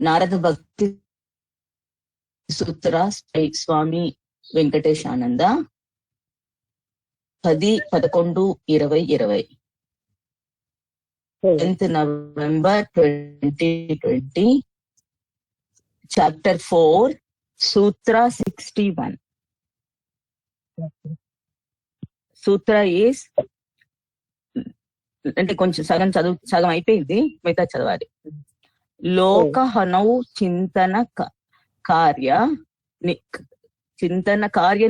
నారద భక్తి సూత్ర స్వామి వెంకటేశానంద 10-11-2020 10th November 2020 Chapter 4 Sutra 61 Sutra is అంటే కొంచెం సగం అయిపోయింది, మిగతా చదవాలి. లోక హనౌ చింతన కార్య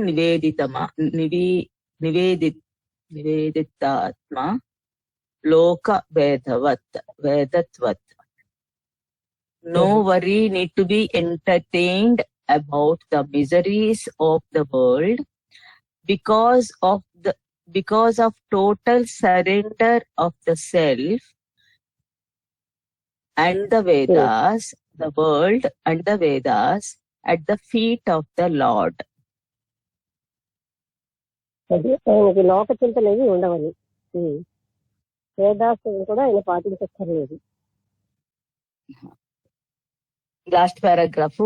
నివేదితాత్మ లోక వేదత్వత్. No worry need to be entertained about the miseries of the world because of total surrender of the self and the Vedas, the world and the Vedas at the feet of the Lord. ఆయనకి లోక చింతలేవి ఉండవని, వేదాస్తులు కూడా ఆయన పాటించక్కర్లేదు. Last paragraph.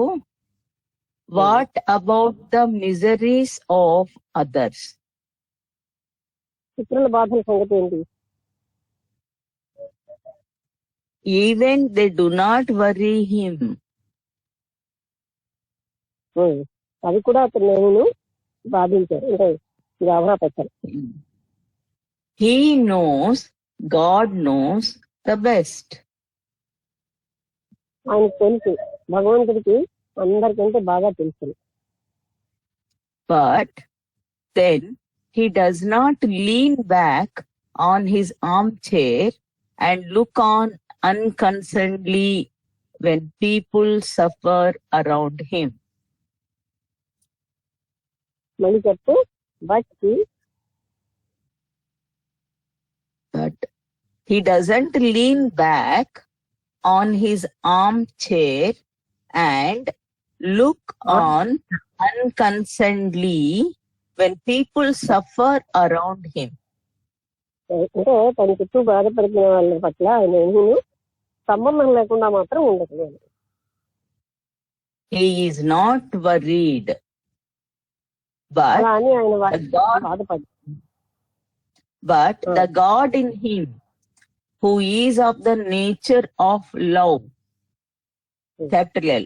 What about the miseries of others? ఇతరుల బాధల సంగతి ఏంటి? Even they do not worry him. అవి కూడా అతను నేను బాధించారు, అంటే గాభరా పెట్టారు. He knows, God knows the best. ఆయనకు తెలుసు, భగవంతుడికి అందరికంటే బాగా తెలుసు. But then he does not lean back on his armchair and look on unconcernedly when people suffer around him. మళ్ళీ చెప్పు. But he doesn't lean back on his armchair and look on unconcernedly when people suffer around him. అంటే తన చుట్టూ బాధపడుతున్న వాళ్ళ పట్ల ఆయన సంబంధం లేకుండా మాత్రం ఉండట్లేదు. He is not worried, but the God in him, who is of the nature of love, capital L,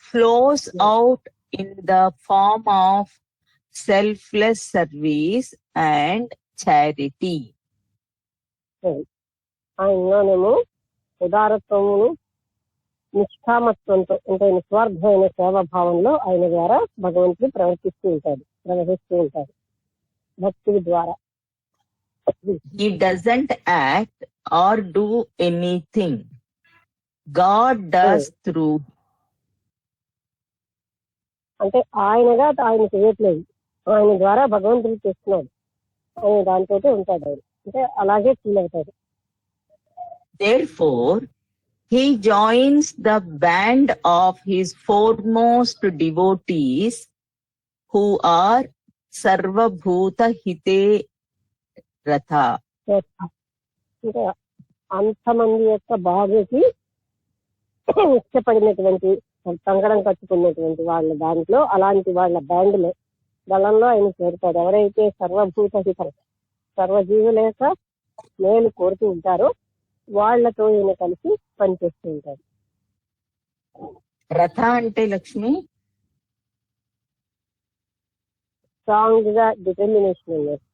flows out in the form of selfless service and charity. ఆయనలోనేమో ఉదారత్వమును నిష్కామత్వంతో, అంటే నిస్వార్థమైన సేవాభావంలో ఆయన ద్వారా భగవంతుడు ప్రవర్తిస్తూ ఉంటాడు భక్తుడి ద్వారా. He doesn't act or do anything. God does through. అంటే ఆయనగా ఆయన చేయట్లేదు, ఆయన ద్వారా భగవంతుడు చేస్తున్నాడు, ఆయన దాంతో ఉంటాడు. ఆయన అంటే అలాగే ఫీల్ అవుతాడు. Therefore, he joins the band of his foremost devotees who are Sarvabhuta Hite Ratha. అంటే అంతమంది యొక్క బాధకి ఇష్టపడినటువంటి, సంగడం కట్టుకున్నటువంటి వాళ్ళ దాంట్లో, అలాంటి వాళ్ళ దళంలో ఆయన చేరుతాడు. ఎవరైతే సర్వభూత హిత, సర్వజీవుల యొక్క మేలు కోరుతూ ఉంటారో వాళ్లతో ఈయన కలిసి పనిచేస్తూ ఉంటాడు. రథ అంటే లక్ష్మి స్ట్రాంగ్ గా డిటర్మినేషన్ ఉన్నారు.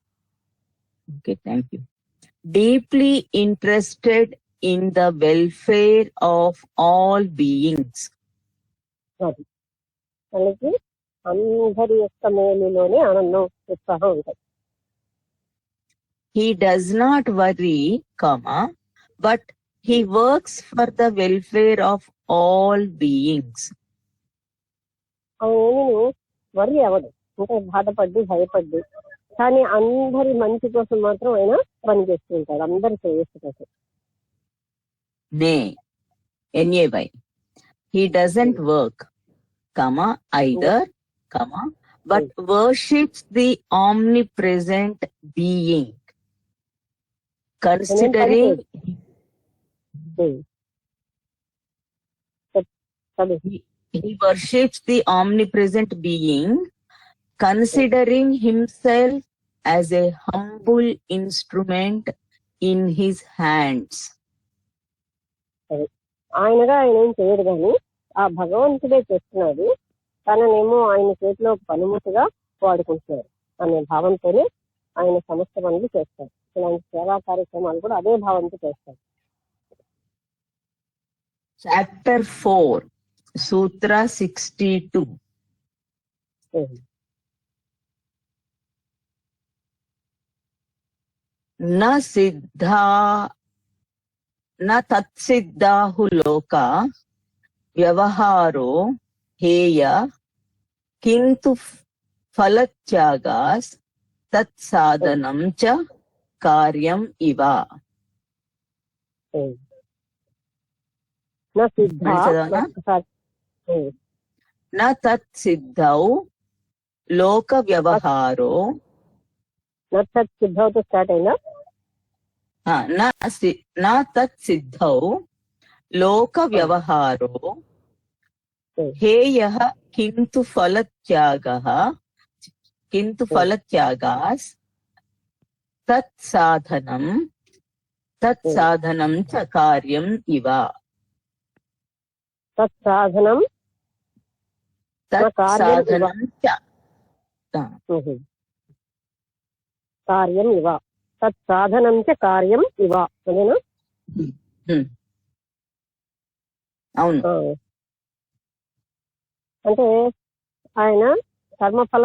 Okay, thank you. Deeply interested in the welfare of all beings. వాళ్ళకి అందరి యొక్క మేలులోనే ఆనందం, ఉత్సాహం ఉంటుంది. He does not worry, but he works for the welfare of all beings. ఆయన వరి అవడు, అంటే బాధపడ్డు భయపడ్డు, కానీ అందరి మంచి కోసం మాత్రం ఆయన పనిచేస్తూ ఉంటాడు, అందరి శ్రేయస్సు కోసం. Nay, he doesn't work, either, but worships the omnipresent being, considering చదువు. He worships the omnipresent being, considering himself as a humble instrument in his hands. ఆయనగా ఆయన ఏం చేయడు కానీ ఆ భగవంతుడే చేస్తున్నాడు, తననేమో ఆయన చేతిలో పనిముట్టుగా వాడుకుంటున్నాడు అనే భావంతోనే ఆయన సమస్త పనులు చేస్తారు. ఇలాంటి సేవా కార్యక్రమాలు కూడా అదే భావంతో చేస్తారు. Chapter 4, Sutra 62. न तत्सिद्धाहु लोका व्यवहारो हेय किन्तु फलत्यागास् तत्साधनं च कार्यम् इव. न तत्सिद्धौ లోక వ్యవహారో సిద్ధంతో స్టార్ట్ అయినా నా తత్ సిద్ధౌ లోక వ్యవహారో హేయః కింతు ఫలత్యాగాస్ తత్ సాధనం చ కార్యం ఇవ. తత్సాధనం కార్యం ఇవ. తత్సాధనం చ కార్యం ఇవ అదేనా? అవును. అంటే ఆయన కర్మఫల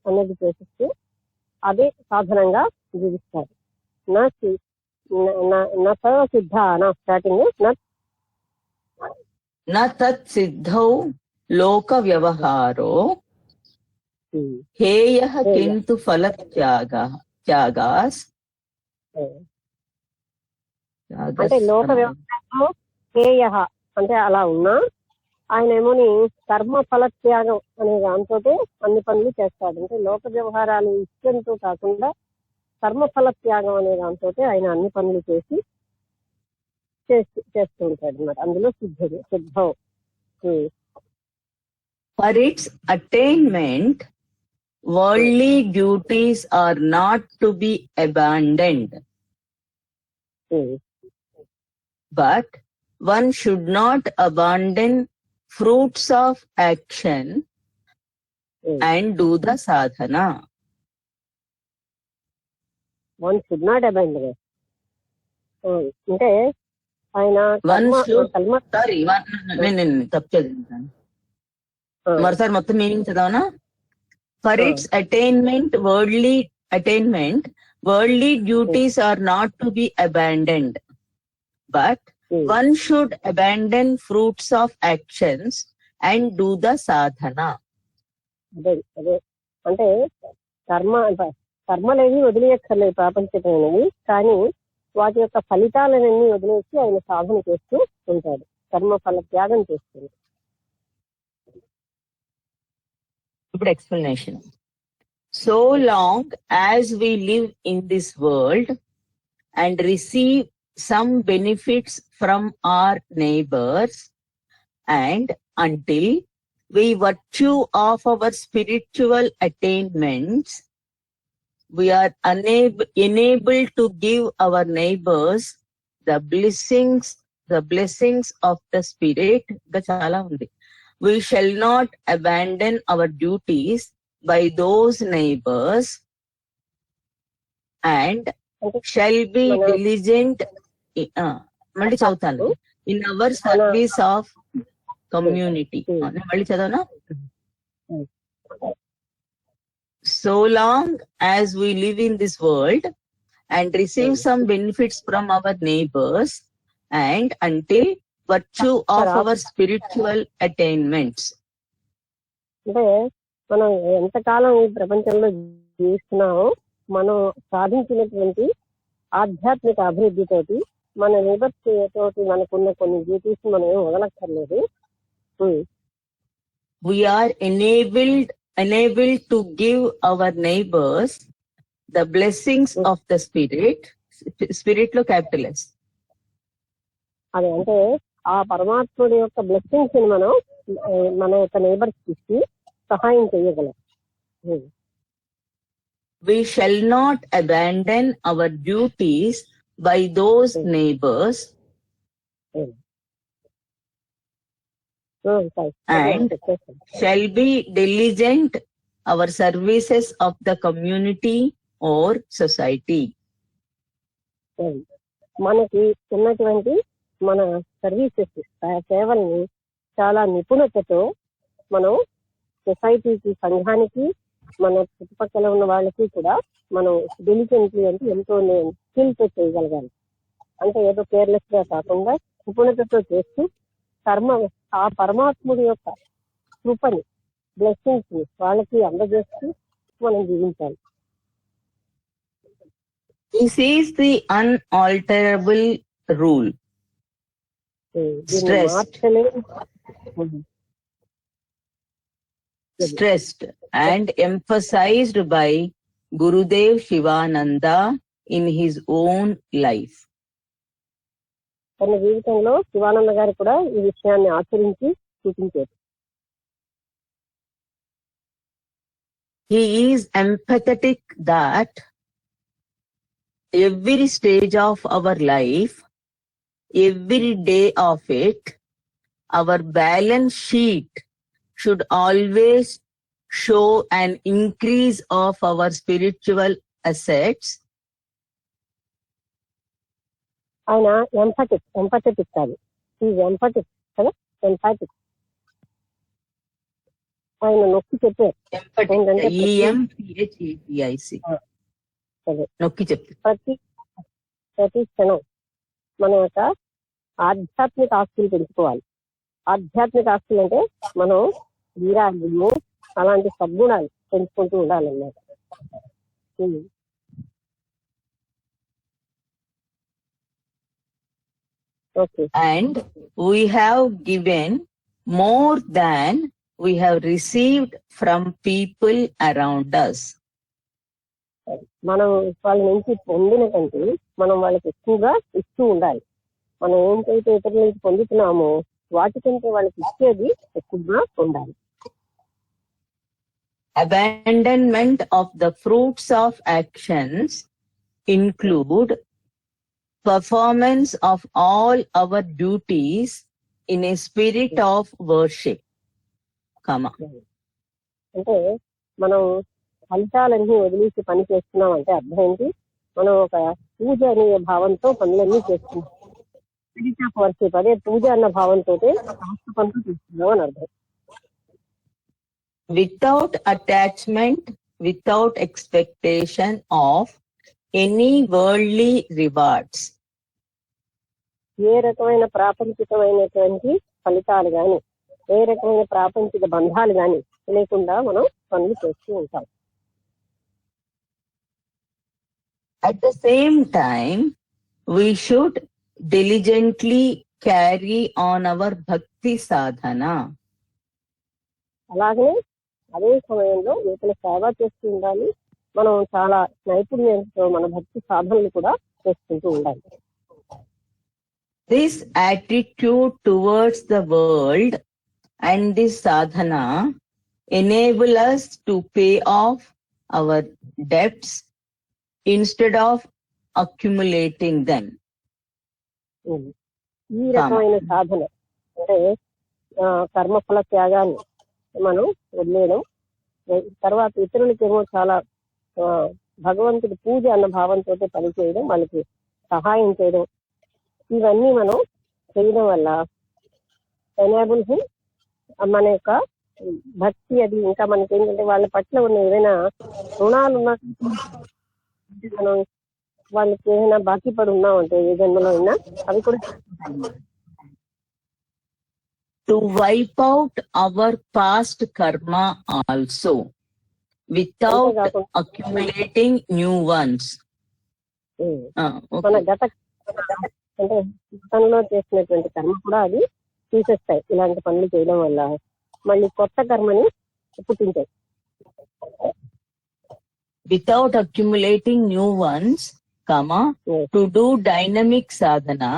అనేది చేసిస్తూ అదే సాధనంగా జీవిస్తారు. సిద్ధ నా స్టార్టింగ్ తత్ సిద్ధౌ లోక వ్యవహారో హేయః కింతు ఫలత్యాగాస్. అంటే లోక వ్యవహారంలో హేయః అంటే అలా ఉన్నా ఆయన ఏమోని కర్మ ఫలత్యాగం అనే దాంతో అన్ని పనులు చేస్తాడు. అంటే లోక వ్యవహారాలు ఇష్టంతో కాకుండా కర్మ ఫలత్యాగం అనే దాంతో ఆయన అన్ని పనులు చేస్తూ ఉంటాడు అన్నమాట. అందులో సిద్ధం. For its attainment, worldly duties are not to be abandoned. But one should not abandon fruits of action and do the sadhana. One should not abandon it. అంటే ఆయన తప్పు చదివింటాను మరోసారి మొత్తం మీనింగ్ చదవనా? For its attainment worldly duties are not to be abandoned, but one should abandon fruits of actions and do the sadhana. అదే అంటే కర్మలేవి వదిలేయక్కర్లేదు ప్రాపంచికమైనవి, కానీ వాటి యొక్క ఫలితాలన్నీ వదిలేసి ఆయన సాధన చేస్తూ ఉంటాడు, కర్మ ఫల త్యాగం చేస్తుంది. ఇప్పుడు explanation. So long as we live in this world and receive some benefits from our neighbors, and until we virtue of our spiritual attainments we are enabled to give our neighbors the blessings of the spirit. Chala undi. We shall not abandon our duties by those neighbors and shall be diligent in our service of community. So long as we live in this world and receive some benefits from our neighbors and until virtue of our spiritual attainments. అంటే మనం ఎంతకాలం ఈ ప్రపంచంలో జీవిస్తున్నామో మనం సాధించినటువంటి ఆధ్యాత్మిక అభివృద్ధితోటి మన neighbours తోటి మనకున్న కొన్ని డ్యూటీస్ మనం ఏం వదలక్కర్లేదు. We are enabled to give our neighbors the blessings of the spirit లో capital S. అదే అంటే ఆ పరమాత్ముడి యొక్క బ్లెస్సింగ్స్ ని మనం మన యొక్క నైబర్స్ ఇచ్చి సహాయం చేయగలం. We shall not abandon our duties by those neighbors and shall be diligent our services of the community or society. మనకి ఉన్నటువంటి మన సర్వీసెస్ సేవల్ని చాలా నిపుణతతో మనం సొసైటీకి, సంఘానికి, మన చుట్టుపక్కల ఉన్న వాళ్ళకి కూడా మనం డెలిజెంట్లీ అంటే ఎంతో స్కిల్ తో చేయగలగాలి. అంటే ఏదో కేర్లెస్ గా కాకుండా నిపుణతతో చేస్తూ ఆ పరమాత్ముడి యొక్క కృపని, బ్లెస్సింగ్స్ ని వాళ్ళకి అందజేస్తూ మనం జీవించాలి. This is the unalterable rule. Stressed and emphasized by Gurudev Shivananda in his own life. తన జీవితంలో శివానంద గారు కూడా ఈ విషయాన్ని ఆచరించి చూపించారు. He is empathetic that every stage of our life, every day of it, our balance sheet should always show an increase of our spiritual assets. ఆయన empathetic కాదు, ఈజ్ ఎంపథెటిక్ కదా, ఎంపథెటిక్. ఆయన నొక్కి చెప్పారు ప్రతి క్షణం మన యొక్క ఆధ్యాత్మిక ఆస్తులు పెంచుకోవాలి. ఆధ్యాత్మిక ఆస్తులు అంటే మనం వీరాగ్యము అలాంటి సద్గుణాలు పెంచుకుంటూ ఉండాలన్నమాట. Okay. And we have given more than we have received from people around us. మనం వాళ్ళ నుంచి పొందిన కంటే మనం వాళ్ళకి ఎక్కువగా ఇస్తూ ఉండాలి. మనం ఏంటైతే ఇతరుల నుంచి పొందుతున్నామో వాటికంటే వాళ్ళకి ఇచ్చేది ఎక్కువగా ఉండాలి. Abandonment of the fruits of actions include performance of all our duties in a spirit of worship. అంటే మనం ఫలితాలన్నీ వదిలేసి పని చేస్తున్నాం అంటే అర్థం ఏంటి? మనం ఒక పూజ అనే భావంతో పనులన్నీ చేస్తున్నాం. స్పిరిట్ ఆఫ్ వర్షిప్, అదే పూజ అన్న భావంతో సమస్త పనులు చేస్తున్నాం అని అర్థం. Without attachment, without expectation of any worldly rewards. ఏ రకమైన ప్రాపంచికమైనటువంటి ఫలితాలు గాని, ఏ రకమైన ప్రాపంచిక బంధాలు గాని లేకుండా మనం పనులు చేస్తూ ఉంటాం. At the same time, we should diligently carry on our bhakti sadhana. అలాగే అదే సమయంలో ఇతర సేవ చేస్తూ ఉండాలి. మనం చాలా నైపుణ్యంతో మన భక్తి సాధనలు కూడా చేసుకుంటూ ఉండాలి. This attitude towards the world and this sadhana enable us to pay off our debts instead of accumulating them. ఈ రకమైన సాధన అంటే కర్మఫల త్యాగాన్ని మనం వదిలేయడం, తర్వాత ఇతరులకేమో చాలా భగవంతుడి పూజ అన్న భావంతో పనిచేయడం, వాళ్ళకి సహాయం చేయడం, ఇవన్నీ మనం చేయడం వల్ల ఎనేబుల్ మన యొక్క భక్తి అది ఇంకా మనకి ఏంటంటే వాళ్ళ పట్ల ఉన్న ఏదైనా రుణాలు ఉన్నా మనం వాళ్ళకి ఏదైనా బాకీ పడి ఉన్నామంటే ఏ జన్మలో అయినా అవి కూడా to wipe out our past karma also without accumulating new ones. మన గత అంటే గతంలో చేసినటువంటి కర్మ కూడా అది తీసేస్తాయి. ఇలాంటి పనులు చేయడం వల్ల మళ్ళీ కొత్త కర్మని పుట్టించాయి. Without accumulating new ones, to do dynamic sadhana,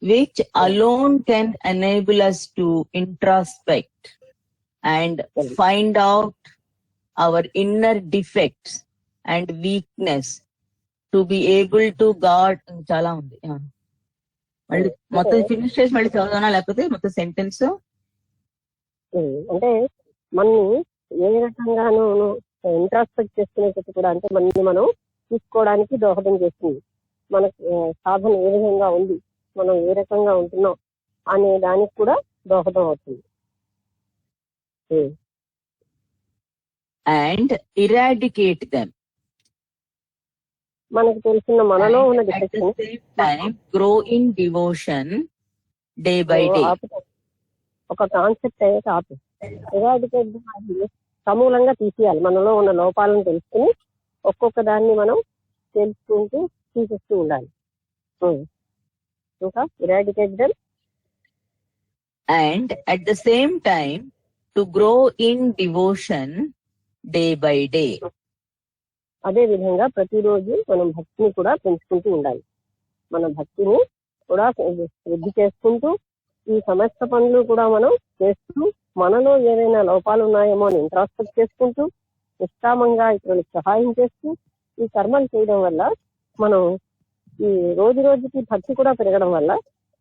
which alone can enable us to introspect and find out our inner defects and weakness to be able to guard. చాలా ఉంది. మళ్ళీ మొత్తం ఫినిష్ చేసి మళ్ళీ చదవనా లేకపోతే మొత్తం సెంటెన్స్? అంటే మనని ఏ రకంగానూ ఇంట్రాస్పెక్ట్ చేసుకునేటట్టు కూడా, అంటే మనని మనం చూసుకోవడానికి దోహదం చేస్తుంది. మన సాధన ఏ విధంగా ఉంది, మనం ఏ రకంగా ఉంటున్నాం అనే దానికి కూడా దోహదం అవుతుంది. అండ్ ఇరాడికేట్ దెమ్, మనకు తెలిసిన మనలో ఉన్న grow in devotion day by day. ఒక కాన్సెప్ట్ అయితే ఆపు, ఇరాడికేట్ సమూలంగా తీసేయాలి. మనలో ఉన్న లోపాలను తెలుసుకుని ఒక్కొక్క దాన్ని మనం తెలుసుకుంటూ తీసేస్తూ ఉండాలి. ఇంకా eradicate them and at the same time to grow in devotion day by day. అదే విధంగా ప్రతిరోజు మనం భక్తిని కూడా పెంచుకుంటూ ఉండాలి. మన భక్తిని కూడా వృద్ధి చేసుకుంటూ ఈ సమస్త పనులు కూడా మనం చేస్తూ మనలో ఏదైనా లోపాలు ఉన్నాయేమో అని ఇంట్రాస్పెక్ట్ చేసుకుంటూ నిష్కామంగా ఇతరులకు సహాయం చేస్తూ ఈ కర్మలు చేయడం వల్ల మనం ఈ రోజు రోజుకి భక్తి కూడా పెరగడం వల్ల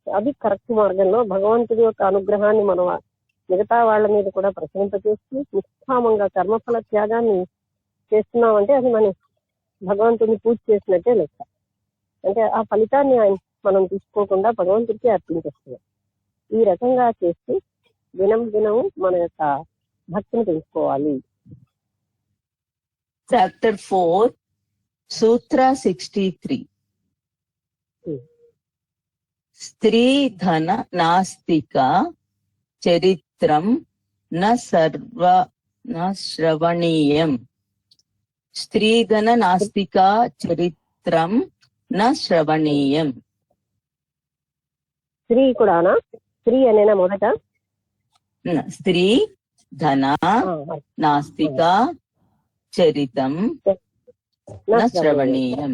అది కరెక్ట్ మార్గంలో భగవంతుడి యొక్క అనుగ్రహాన్ని మనం మిగతా వాళ్ళ మీద కూడా ప్రసరింపచేస్తూ నిష్కామంగా కర్మఫల త్యాగాన్ని చేస్తున్నామంటే అది మన భగవంతుడిని పూజ చేసినట్టే లెక్క. అంటే ఆ ఫలితాన్ని మనం తీసుకోకుండా భగవంతుడికి అర్పించేస్తున్నాం. ఈ రకంగా చేస్తూ దినం దినం మన యొక్క భక్తిని పెంచుకోవాలి. చాప్టర్ 4 సూత్ర 63. స్త్రీ ధన నాస్తిక చరిత్రం న శ్రవణీయం. స్త్రీధన నాస్తిక చరిత్రం న శ్రవణీయం. స్త్రీ కూడానా? స్త్రీ అనేనా మొదట? స్త్రీ ధన నాస్తిక చరితం న శ్రవణీయం.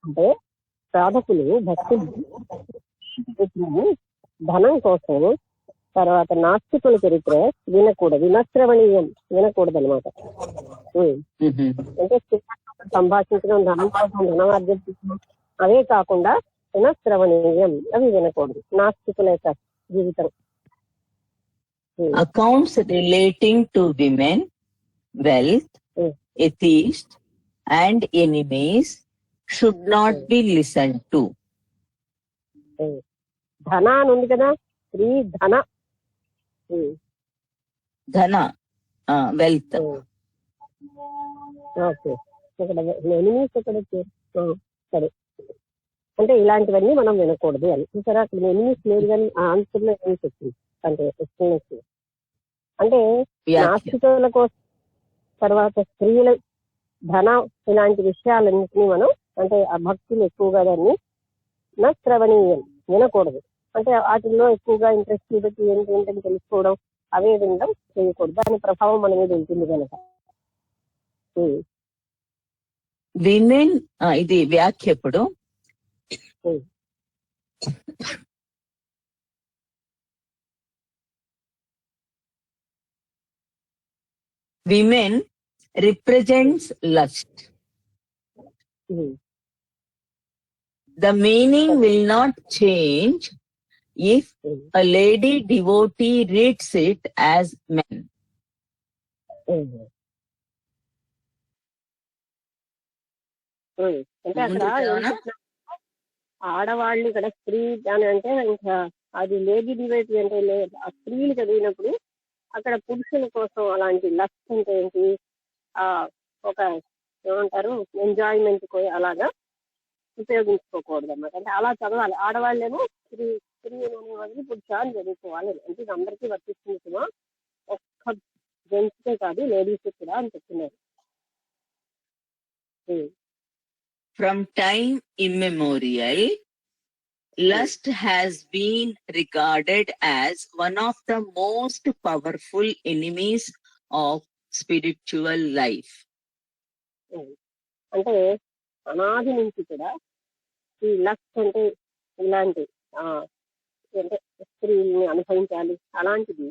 అంటే సాధకులు భక్తులు ధనం కోసం, తర్వాత నాస్తికుల చరిత్ర వినకూడదు, వినశ్రవణీయం, వినకూడదు అనమాట. అంటే సంభాషించడం, ధనం కోసం ధనం ఆర్జించడం అవే కాకుండా వినశ్రవణీయం, అవి వినకూడదు. నాస్తికుల యొక్క జీవితం. Accounts relating to women, wealth, atheists and enemies should not be listened to. ధన అని ఉంది కదా, స్త్రీ ధన, ధన వెల్త్. ఓకే, ఇక్కడ ఎనిమీస్ ఎక్కడ వచ్చారు? సరే, అంటే ఇలాంటివన్నీ మనం వినకూడదు అని చూసారా. అక్కడ ఎనిమీస్ లేదు కానీ ఆన్సర్లో ఎనిమీస్ వచ్చింది. అంటే అంటే నాస్తికుల కోసం, తర్వాత స్త్రీల ధన, ఇలాంటి విషయాలన్నింటినీ మనం, అంటే ఆ భక్తులు ఎక్కువగా దాన్ని శ్రవణీయం, వినకూడదు. అంటే వాటిల్లో ఎక్కువగా ఇంట్రెస్ట్ చూపెట్టి ఏంటంటే తెలుసుకోవడం, అవే వినడం చేయకూడదు. దాని ప్రభావం మన మీద ఉంటుంది కనుక. విమెన్, ఇది వ్యాఖ్య. ఇప్పుడు women represents lust. The meaning will not change if a lady devotee reads it as men. అంటే అక్కడ ఆడవాళ్ళు ఇక్కడ స్త్రీ అని అంటే ఇంకా అది లేడీ డివైటీ అంటే ఆ స్త్రీలు చదివినప్పుడు అక్కడ పురుషుల కోసం అలాంటి లక్స్ అంటే ఏంటి, ఒక ఏమంటారు ఎంజాయ్మెంట్ అలాగా ఉపయోగించుకోకూడదు అన్నమాట. అంటే అలా చదవాలి. ఆడవాళ్ళేమో స్త్రీ అనే వాళ్ళకి పురుష అని చదువుకోవాలి. అంటే ఇది అందరికీ వర్తిస్తుంది సుమా, ఒక్క జెంట్స్కే కాదు లేడీస్ కూడా అని చెప్తున్నారు. From time immemorial, lust has been regarded as one of the most powerful enemies of spiritual life. అంటే అనాది నుంచి కూడా ఈ లస్ట్ అంటే ఇలాంటి అంటే స్త్రీని అనుభవించాలి అలాంటిది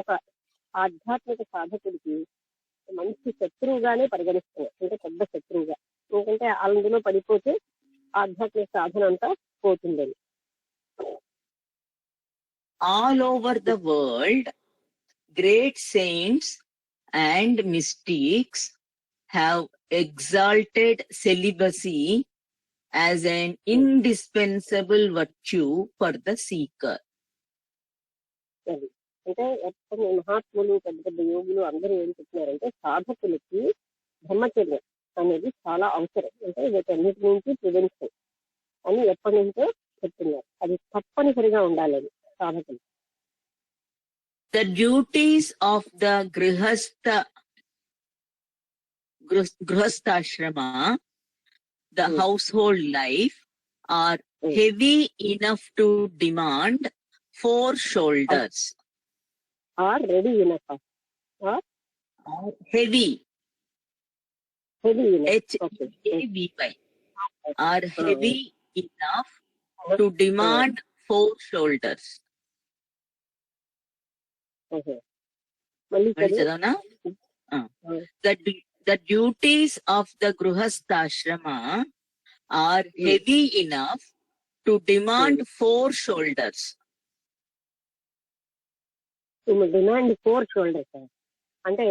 ఒక ఆధ్యాత్మిక సాధకుడికి మంచి శత్రువుగానే పరిగణిస్తున్నారు, అంటే పెద్ద శత్రువుగా. ఎందుకంటే అందులో పడిపోతే ఆధ్యాత్మిక సాధన అంతా పోతుందని. All over the world, great saints and mystics have exalted celibacy as an indispensable virtue for the seeker. అది అంటే ఎప్పుడు మహాత్ములు పెద్ద పెద్ద యోగులు అందరూ ఏం చెప్తున్నారంటే సాధకులకి బ్రహ్మచర్యం అనేది చాలా అవసరం, అంటే వీటన్నిటి నుంచి ప్రివెన్షన్ అని ఎప్పటి నుంచో చెప్తున్నారు. అది తప్పనిసరిగా ఉండాలని సాధకులు. The duties of the grihastha the household life, are heavy enough to demand 4 shoulders. Are ready enough? Heavy. Heavy enough. H-E-A-V-Y. Are heavy enough to demand 4 shoulders. The duties of the grihastha are heavy enough to demand 4 shoulders. Demand 4 shoulders అంటే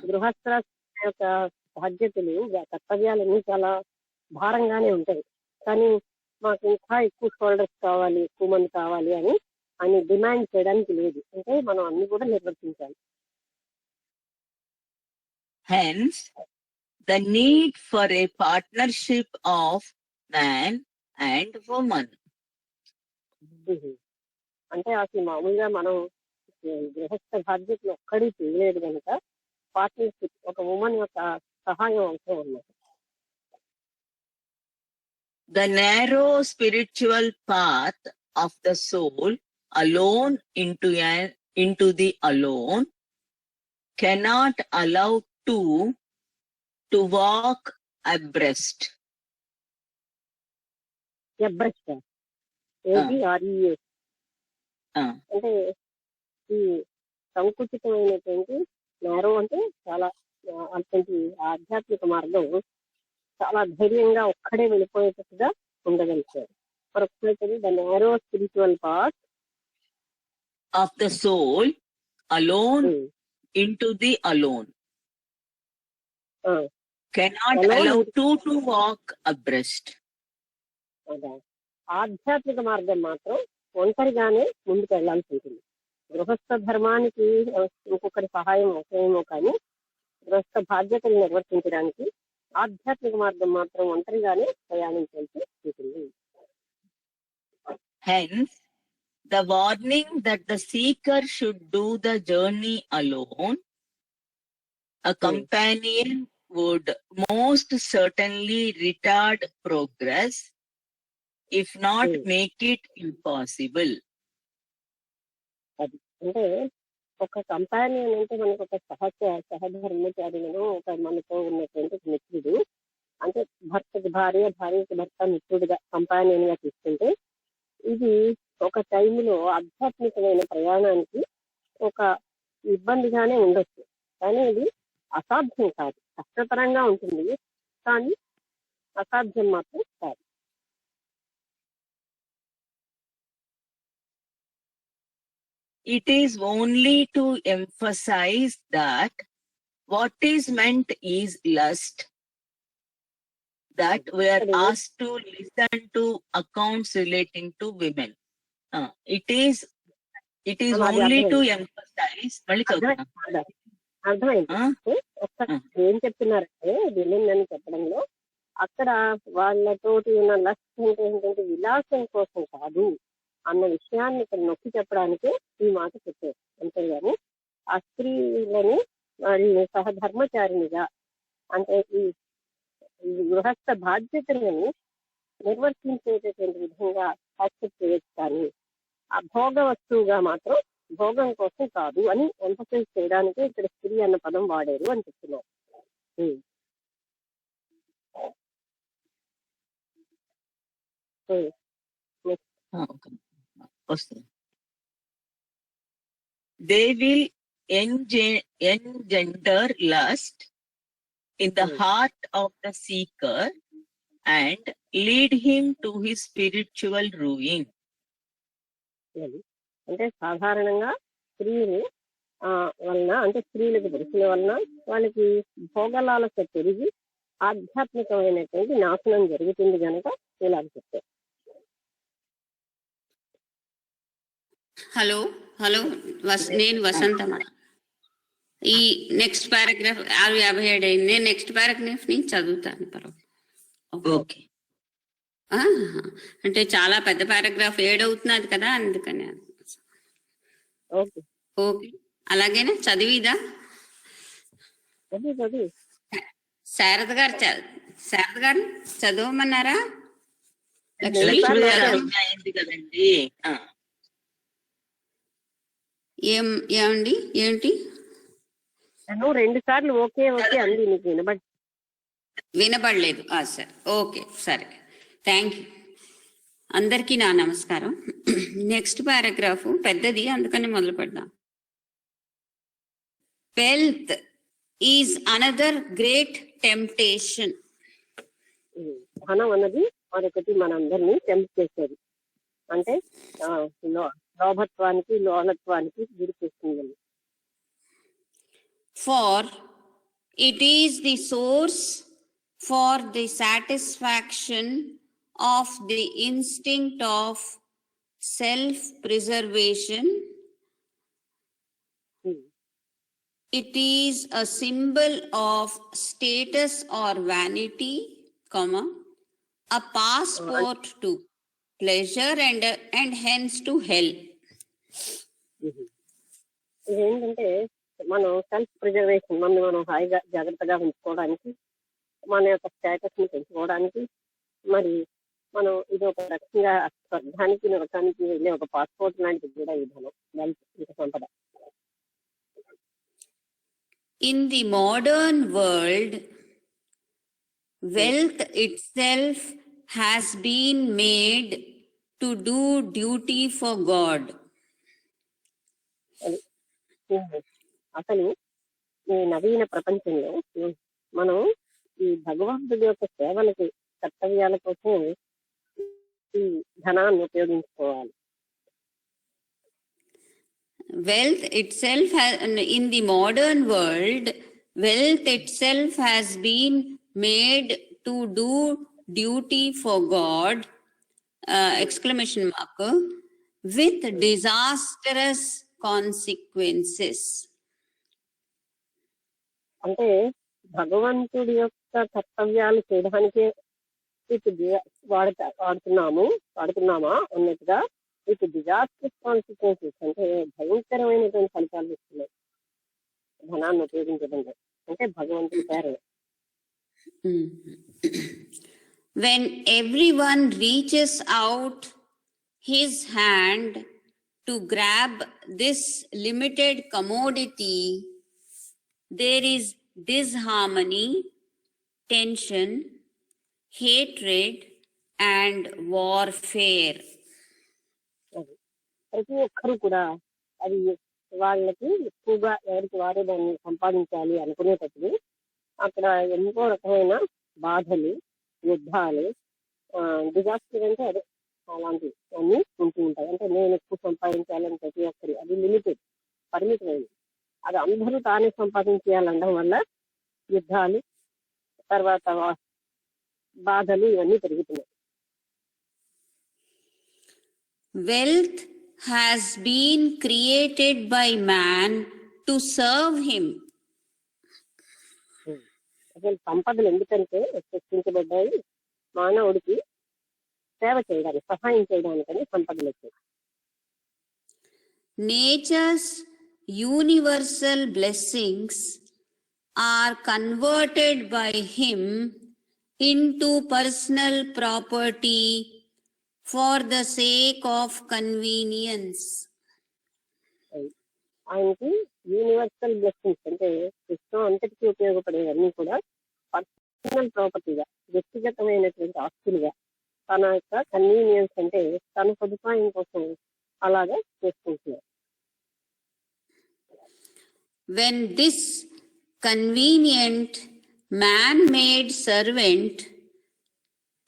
గృహస్థ యొక్క బాధ్యతలు కర్తవ్యాలన్నీ చాలా భారంగానే ఉంటాయి, కానీ మాకు ఇంకా ఎక్కువ షోల్డర్స్ కావాలి, ఎక్కువ మంది కావాలి అని డిమాండ్ చేయడానికి లేదు, అంటే మనం అన్ని కూడా నిర్వర్తించాలి. Hence, the need for a partnership of man and woman. అంటే అసలు మామూలుగా మనం గృహస్థ బాధ్యతలు ఒక్కడి చేయలేదు కనుక పార్ట్నర్షిప్, ఒక ఉమెన్ యొక్క సహాయం అవసరం అన్నమాట. The narrow spiritual path of the soul alone into the alone cannot allow two to walk abreast. Abreast. ABRES. అంటే ఈ సంకుచితమైనటువంటి నేరో అంటే చాలా అటువంటి ఆధ్యాత్మిక మార్గం చాలా ధైర్యంగా ఒక్కడే వెళ్ళిపోయేటట్టుగా ఉండగలిగారు. మరొకటి the narrow spiritual path of the soul alone into the alone cannot allow two to walk abreast. ఆధ్యాత్మిక మార్గం మాత్రం ఒంటరిగానే ముందుకు వెళ్లాల్సి ఉంటుంది. గృహస్థ ధర్మానికి ఇంకొకరి సహాయం అవసరమేమో కానీ గృహస్థ బాధ్యతలు నిర్వర్తించడానికి ఆధ్యాత్మిక మార్గం మాత్రం ఒంటరిగానే ప్రయాణించాల్సి ఉంటుంది. Hence, the warning that the seeker should do the journey alone, a companion would most certainly retard progress, if not make it impossible. అంటే ఒక కంపానియన్ అంటే మనకు ఒక సహధర్మచారిలను ఒక మనతో ఉన్నటువంటి మిత్రుడు, అంటే భర్తకి భార్య, భార్యకి భర్త మిత్రుడిగా కంపానియన్ గా తీసుకుంటే ఇది ఒక టైంలో ఆధ్యాత్మికమైన ప్రయాణానికి ఒక ఇబ్బందిగానే ఉండొచ్చు, కానీ ఇది అసాధ్యం కాదు. కష్టతరంగా ఉంటుంది కానీ అసాధ్యం మాత్రం కాదు. It is only to emphasize that what is meant is lust, that we are asked to listen to accounts relating to women. It is only to emphasize. అర్థమైంది. ఏం చెప్తున్నారంటే విలన్ చెప్పడంలో అక్కడ వాళ్ళతోటి ఉన్న లస్ట్ అంటే ఏంటంటే విలాసం కోసం కాదు అన్న విషయాన్ని ఇక్కడ నొక్కి చెప్పడానికే ఈ మాట చెప్పారు. అంతేగాని ఆ స్త్రీలని వాళ్ళని సహధర్మచారినిగా అంటే ఈ గృహస్థ బాధ్యతలను నిర్వర్తించేటటువంటి విధంగా యాక్సెప్ట్ చేయొచ్చు, కానీ ఆ భోగ వస్తువుగా మాత్రం భోగం కోసం కాదు అని ఎంఫసైజ్ చేయడానికి ఇక్కడ స్త్రీ అన్న పదం వాడారు అని చెప్తున్నారు. వస్తుంది. They will engender lust in the heart of the seeker and lead him to his spiritual ruin. అంటే సాధారణంగా స్త్రీలు వలన, అంటే స్త్రీలకు పురుషుల వలన వాళ్ళకి భోగలాలస పెరిగి ఆధ్యాత్మికమైనటువంటి నాశనం జరుగుతుంది కనుక ఇలా చెప్తారు. హలో హలో నేను వసంతమ్మ. ఈ నెక్స్ట్ పారాగ్రాఫ్ 657 అయింది. నేను నెక్స్ట్ పారాగ్రాఫ్ నుంచి చదువుతాను. ఓకే. అంటే చాలా పెద్ద పారాగ్రాఫ్ 7 అవుతున్నది కదా, అందుకని. ఓకే, అలాగేనా? చదివిదా శారద గారు? శారద గారు చదవమన్నారా? కదండి. ఏమండి ఏంటి? 2 సార్లు ఓకే ఓకే అంది, నీకు వినబడలేదు. సరే, ఓకే, సరే, థ్యాంక్ యూ. అందరికీ నా నమస్కారం. నెక్స్ట్ పారాగ్రాఫ్ పెద్దది, అందుకని మొదలు పెడదాం. Wealth is another great temptation. ధనం అన్నది మరొకటి మనందరినీ టెంప్ట్ చేసేది, అంటే లోభత్వానికి లోలత్వానికి గురి చేస్తుంది. For it is the source for the satisfaction of the instinct of self-preservation. It is a symbol of status or vanity, a passport to pleasure and hence to hell. ఇదేంటంటే మనం సెల్ఫ్ ప్రిజర్వేషన్, మనం హాయిగా జాగ్రత్తగా ఉంచుకోవడానికి, మన యొక్క status ని పెంచుకోవడానికి, మరి మనం ఇది ఒక రకంగా స్వర్గానికి నరకానికి వెళ్ళే ఒక పాస్పోర్ట్ లాంటిది కూడా ఈ ధనం, సంపద. In the modern world, wealth itself has been made to do duty for God. అసలు ఈ నవీన ప్రపంచంలో మనం ఈ భగవంతుడి యొక్క సేవలకి, కర్తవ్యాల కోసం ఈ ధనాన్ని ఉపయోగించుకోవాలి. Wealth itself has, in the modern world, wealth itself has been made to do duty for God, exclamation mark, with disastrous consequences. అంటే భగవంతుడి యొక్క కర్తవ్యాలు చేయడానికే వాడుతున్నామా అన్నట్టుగా విత్ డిజాస్టర్స్ కాన్సిక్వెన్సెస్, అంటే భయంకరమైనటువంటి ఫలితాలు ఇస్తున్నాయి ధనాన్ని ఉపయోగించడం అంటే భగవంతుని ప్రేరణ. When everyone reaches out his hand to grab this limited commodity, there is disharmony, tension, hatred and warfare. ప్రతి ఒక్కరు కూడా అది వాళ్ళకి ఎక్కువగా ఎవరికి వారే దాన్ని సంపాదించాలి అనుకునేటప్పుడు అక్కడ ఎన్నో రకమైన బాధలు, యుద్ధాలు, డిజాస్టర్ అంటే అదే అలాంటివి అన్ని ఉంటూ ఉంటాయి. అంటే నేను ఎక్కువ సంపాదించాలని ప్రతి ఒక్కరి, అది లిమిటెడ్, పరిమితమైనది. అది అందరూ తానే సంపాదించేయాలనడం వల్ల యుద్ధాలు, తర్వాత బాధలు ఇవన్నీ పెరుగుతున్నాయి. Wealth has been created by man to serve him. అసలు సంపదలు ఎందుకంటే సృష్టించబడ్డాయి మానవుడికి సేవ చేయడానికి, సహాయం చేయడానికని సంపదలు వచ్చాయి. Nature's universal blessings are converted by him into personal property for the sake of convenience. ఆయనకి యూనివర్సల్ బ్లెస్సింగ్స్ అంటే విశ్వం అంతటికీ ఉపయోగపడేవన్నీ కూడా పర్సనల్ ప్రాపర్టీగా, వ్యక్తిగతమైనటువంటి ఆస్తులుగా తన యొక్క కన్వీనియన్స్ అంటే తన సదుపాయం కోసం అలాగా చేసుకుంటున్నారు. When this convenient man-made servant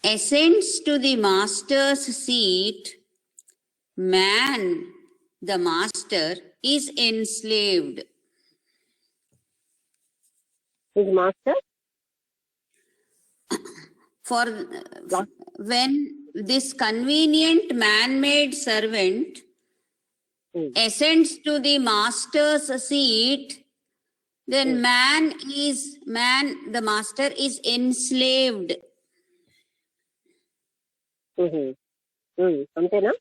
ascends to the master's seat, man, the master, is enslaved. His master For when this convenient man-made servant ascends to the master's seat, then the master is enslaved. అంతేనా?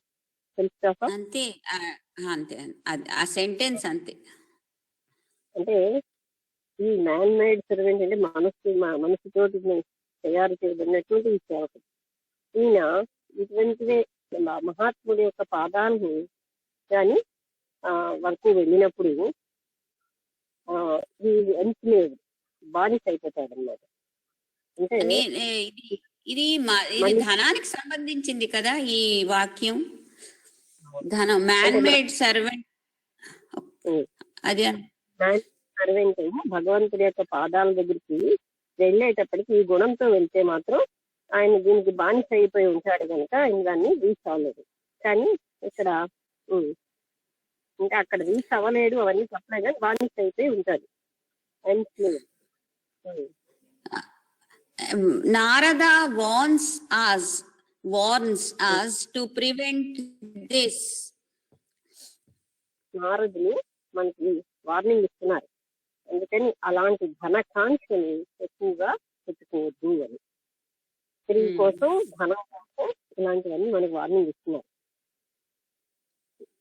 తెలుసు. అంతే అంతే ఆ sentence అంతే. అంటే ఈ man made servant అంటే మనసుతోటి తయారు చేయబడినటువంటి ఈ సేవకుడు. ఈయన ఇటువంటివే మహాత్ముడి యొక్క పాదాలను కానీ వరకు వెళ్ళినప్పుడు ఈ ఎన్స్లేవ్డ్ బానిస అయిపోతాడు అన్నమాట. అంటే ఇది ధనానికి సంబంధించింది కదా ఈ వాక్యం. ధనం, మ్యాన్ మేడ్ సర్వెంట్. అది సర్వెంట్ భగవంతుడి యొక్క పాదాల దగ్గరికి వెళ్ళేటప్పటికి ఈ గుణంతో వెళ్తే మాత్రం ఆయన దీనికి బానిస అయిపోయి ఉంటాడు కనుక ఆయన దాన్ని రీచ్ అవ్వలేదు. కానీ ఇక్కడ ఇంకా అక్కడ రీచ్ అవ్వలేడు అవన్నీ చెప్పలేదు, కానీ బానిస అయిపోయి ఉంటాడు. Narada warns us to prevent this. నారదులు మనకి వార్నింగ్ ఇస్తున్నారు, అందుకని అలాంటి ధనకాంక్షని ఎక్కువగా పెట్టుకోవద్దు అని. స్త్రీ కోసం, ధనం కోసం ఇలాంటివన్నీ మనకి వార్నింగ్ ఇస్తున్నారు.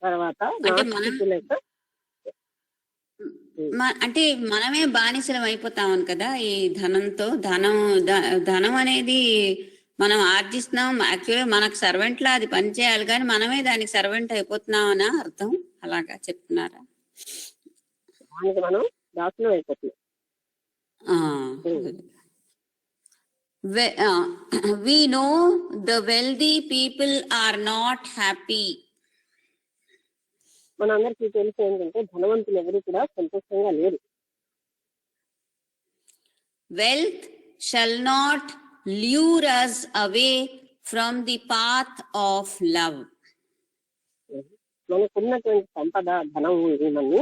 తర్వాత అంటే మనమే బానిసలం అయిపోతామని కదా ఈ ధనంతో. ధనం అనేది మనం ఆర్జిస్తున్నాం. యాక్చువల్గా మనకు సర్వెంట్ లా అది పని చేయాలి, కానీ మనమే దానికి సర్వెంట్ అయిపోతున్నాం అని అర్థం. అలాగా చెప్తున్నారా? మనం దాసులు అయిపోతున్నాం. We know the wealthy people are not happy. మనందరికీ తెలిసి ఏంటంటే ధనవంతులు ఎవరు కూడా సంతోషంగా లేరు. Wealth shall not lure us away from the path of love. మనకున్నటువంటి సంపద, ధనం ఏమని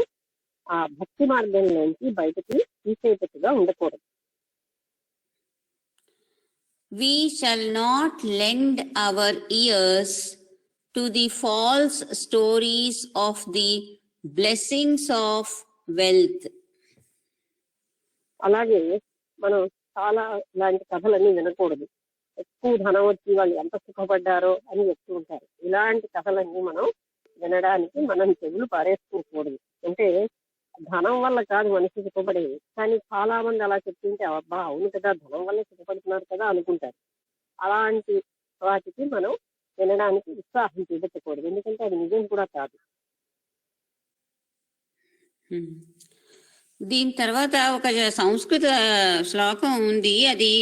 ఆ భక్తి మార్గంలోంచి బయటకి తీసేటట్టుగా ఉండకూడదు. We shall not lend our ears to the false stories of the blessings of wealth. అలాగే మనం చాలా ఇలాంటి కథలన్నీ వినకూడదు. ఎక్కువ ధనం వచ్చి వాళ్ళు ఎంత సుఖపడ్డారో అని చెప్తూ ఉంటారు. ఇలాంటి కథలన్నీ మనం వినడానికి మనం చెవులు పారేసుకోకూడదు. అంటే ధనం వల్ల కాదు మనిషి సుఖపడేది, కానీ చాలా మంది అలా చెప్తుంటే అబ్బా అవును కదా ధనం వల్ల సుఖపడుతున్నారు కదా అనుకుంటారు. అలాంటి వాటికి మనం వినడానికి ఉత్సాహం చూపించకూడదు, ఎందుకంటే అది నిజం కూడా కాదు. దీని తర్వాత ఒక సంస్కృత శ్లోకం ఉంది, అది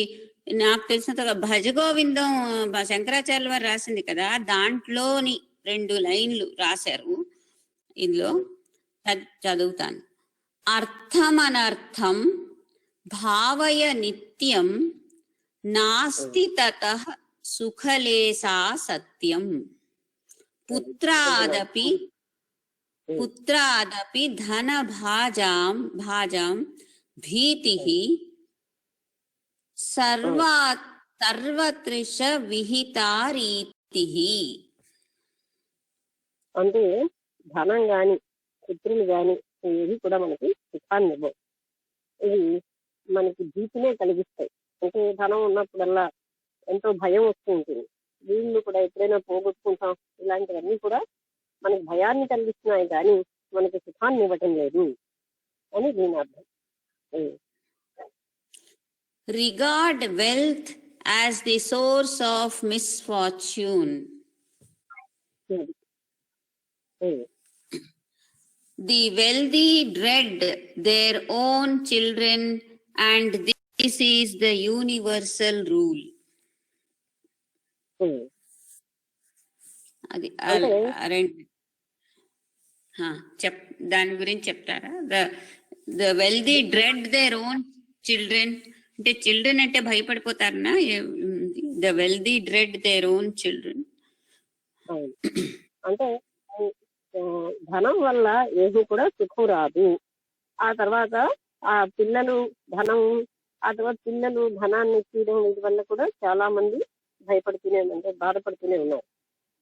నాకు తెలిసినంత భజగోవిందం శంకరాచార్యుల వారు రాసింది కదా, దాంట్లోని 2 లైన్లు రాశారు. ఇందులో చదువుతాను. అర్థమనర్థం భావయ నిత్యం నాస్తి తతః సుఖలేశా సత్యం పుత్రాదపి ధన భాజాం భీతిః సర్వత్రిష విహితారీతిః. అంటే ధనం గాని పుత్రులు గాని ఏవి కూడా మనకి సుఖాన్ని ఇవ్వవు, ఇవి మనకి భీతినే కలిగిస్తాయి. అంటే ధనం ఉన్నప్పుడల్లా ఎంతో భయం వస్తూ ఉంటుంది. వీళ్ళు కూడా ఎప్పుడైనా పోగొట్టుకుంటాం, ఇలాంటివన్నీ కూడా మనకి భయాన్ని కలిగిస్తున్నాయి కానీ మనకి సుఖాన్ని ఇవ్వటం లేదు అని దీని అర్థం. Regard wealth as the source of misfortune. The wealthy dread their own children, and this is the universal rule. Um. అది అంటే రెండు దాని గురించి చెప్తారా? The wealthy dread their own children, అంటే చిల్డ్రన్ అంటే భయపడిపోతారనా? The wealthy dread their own children. అవును. అంటే ఆ, ధనం వల్ల ఏది కూడా సుఖం రాదు. ఆ తర్వాత ఆ పిల్లలు ధనం, ఆ తర్వాత పిల్లలు ధనాన్ని తీయడం వీటి వల్ల కూడా చాలా మంది భయపడుతూనే అంటే బాధపడుతూనే ఉన్నారు.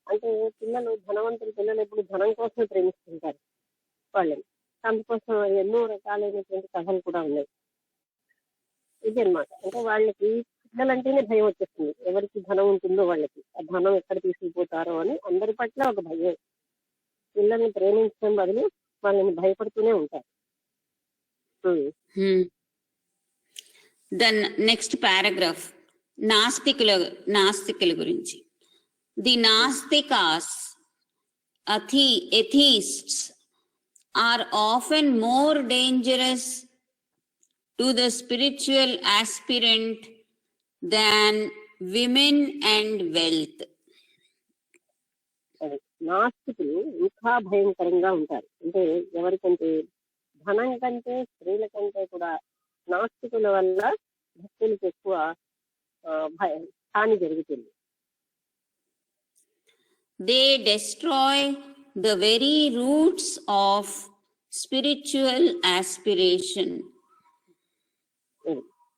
అంటే పిల్లలు ధనవంతుల పిల్లలు ఎప్పుడు ధనం కోసమే ప్రేమిస్తుంటారు వాళ్ళని. అందుకోసం ఎన్నో రకాలైనటువంటి కథలు కూడా ఉన్నాయి. ఇది అన్నమాట. అంటే వాళ్ళకి పిల్లలంటేనే భయం వచ్చేస్తుంది. ఎవరికి ధనం ఉంటుందో వాళ్ళకి ఆ ధనం ఎక్కడ తీసుకుపోతారో అని అందరి పట్ల ఒక భయం. పిల్లల్ని ప్రేమించడం బదులు వాళ్ళని భయపడుతూనే ఉంటారు. దెన్ నెక్స్ట్ పారాగ్రాఫ్ నాస్తికుల గురించి. The nastikas atheists are often more dangerous to the spiritual aspirant than women and wealth. నాస్తికులు ఇంకా భయంకరంగా ఉంటారు. అంటే ఎవరికంటే ధనం కంటే స్త్రీల కంటే కూడా నాస్తికుల వల్ల భక్తులకు ఎక్కువ హాని జరుగుతుంది. They destroy the very roots of spiritual aspiration.